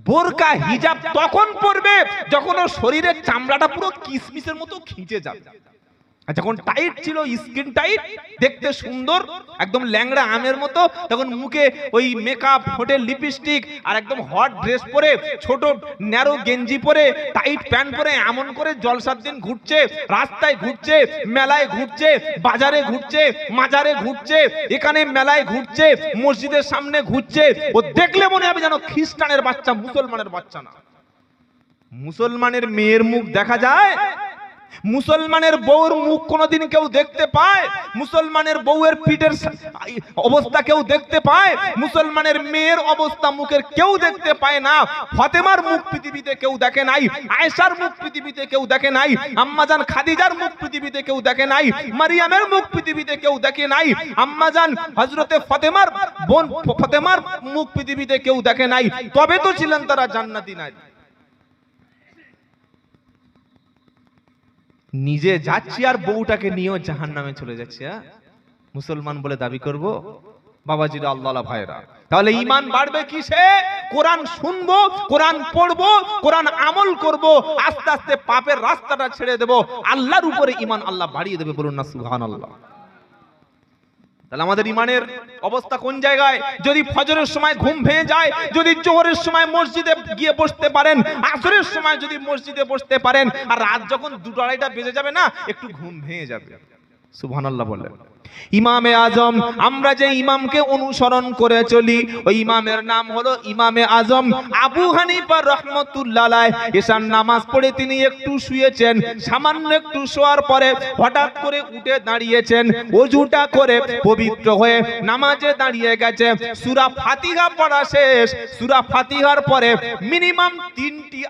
বোরকা হিজাব তখন পরবে যখন ওর শরীরের চামড়াটা পুরো কিসমিসের মতো খিঁচে যাবে। যখন টাইট ছিল, স্কিন টাইট, দেখতে সুন্দর, একদম ল্যাংড়া আমের মতো, তখন মুখে ওই মেকআপ, ঠোঁটে লিপস্টিক, আর একদম হট ড্রেস পরে, ছোট ন্যারো গেঞ্জি পরে, টাইট প্যান্ট পরে এমন করে জলসার দিন ঘুরছে, রাস্তায় ঘুরছে, মেলায় ঘুরছে, বাজারে ঘুরছে, মাজারে ঘুরছে, এখানে মেলায় ঘুরছে, মসজিদের সামনে ঘুরছে। ও দেখলে মনে হবে যেন খ্রিস্টানের বাচ্চা, মুসলমানের বাচ্চা না। মুসলমানের মেয়ের মুখ দেখা যায়? মুসলমানের বউর মুখ কোনদিন কেউ দেখতে পায়? মুসলমানের বউয়ের পিঠের অবস্থা কেউ দেখতে পায়? মুসলমানের মেয়ের অবস্থা মুখের কেউ দেখতে পায় না। ফাতেমার মুখ পৃথিবীতে কেউ দেখে নাই, আয়েশার মুখ পৃথিবীতে কেউ দেখে নাই, আম্মাজান খাদিজার মুখ পৃথিবীতে কেউ দেখে নাই, মারিয়ামের মুখ পৃথিবীতে কেউ দেখে নাই, আম্মাজান হযরতে ফাতেমার বোন ফাতেমার মুখ পৃথিবীতে কেউ দেখে নাই। তবে তো ছিলেন তারা জান্নাতি নারী। নিজে যাচ্ছি আর বউটাকে নিয়েও জাহান্নামে চলে যাচ্ছে। মুসলমান বলে দাবি করব? বাবাজিরা, আল্লাহ ভাইরা, তাহলে ঈমান বাড়বে কিসে? কোরআন শুনবো, কোরআন পড়বো, কোরআন আমল করব, আস্তে আস্তে পাপের রাস্তাটা ছেড়ে দেব, আল্লাহর উপরে ঈমান আল্লাহ বাড়িয়ে দেবে। বলুন না সুবহানাল্লাহ। তাহলে আমাদের ঈমানের অবস্থা কোন জায়গায়? যদি ফজরের সময় ঘুম ভেঙে যায়, যদি জোহরের সময় মসজিদে গিয়ে বসতে পারেন, আসরের সময় যদি মসজিদে বসতে পারেন, আর রাত যখন 2-2:30 বেজে যাবে না, একটু ঘুম ভেঙে যাবে। সুবহানাল্লাহ বলেন। ইমামে আজম, আমরা যে ইমামকে অনুসরণ করে চলি, ওই ইমামের নাম হলো ইমামে আজম আবু হানিফা রাহমাতুল্লাহ আলাইহি। এশার নামাজ পড়ে তিনি একটু শুয়েছেন, সামান্য একটু শোয়ার পরে হঠাৎ করে উঠে দাঁড়িয়েছেন, ওযুটা করে পবিত্র হয়ে নামাজে দাঁড়িয়ে গেছে। সূরা ফাতিহা পড়া শেষ, সূরা ফাতিহার পরে মিনিমাম 3টি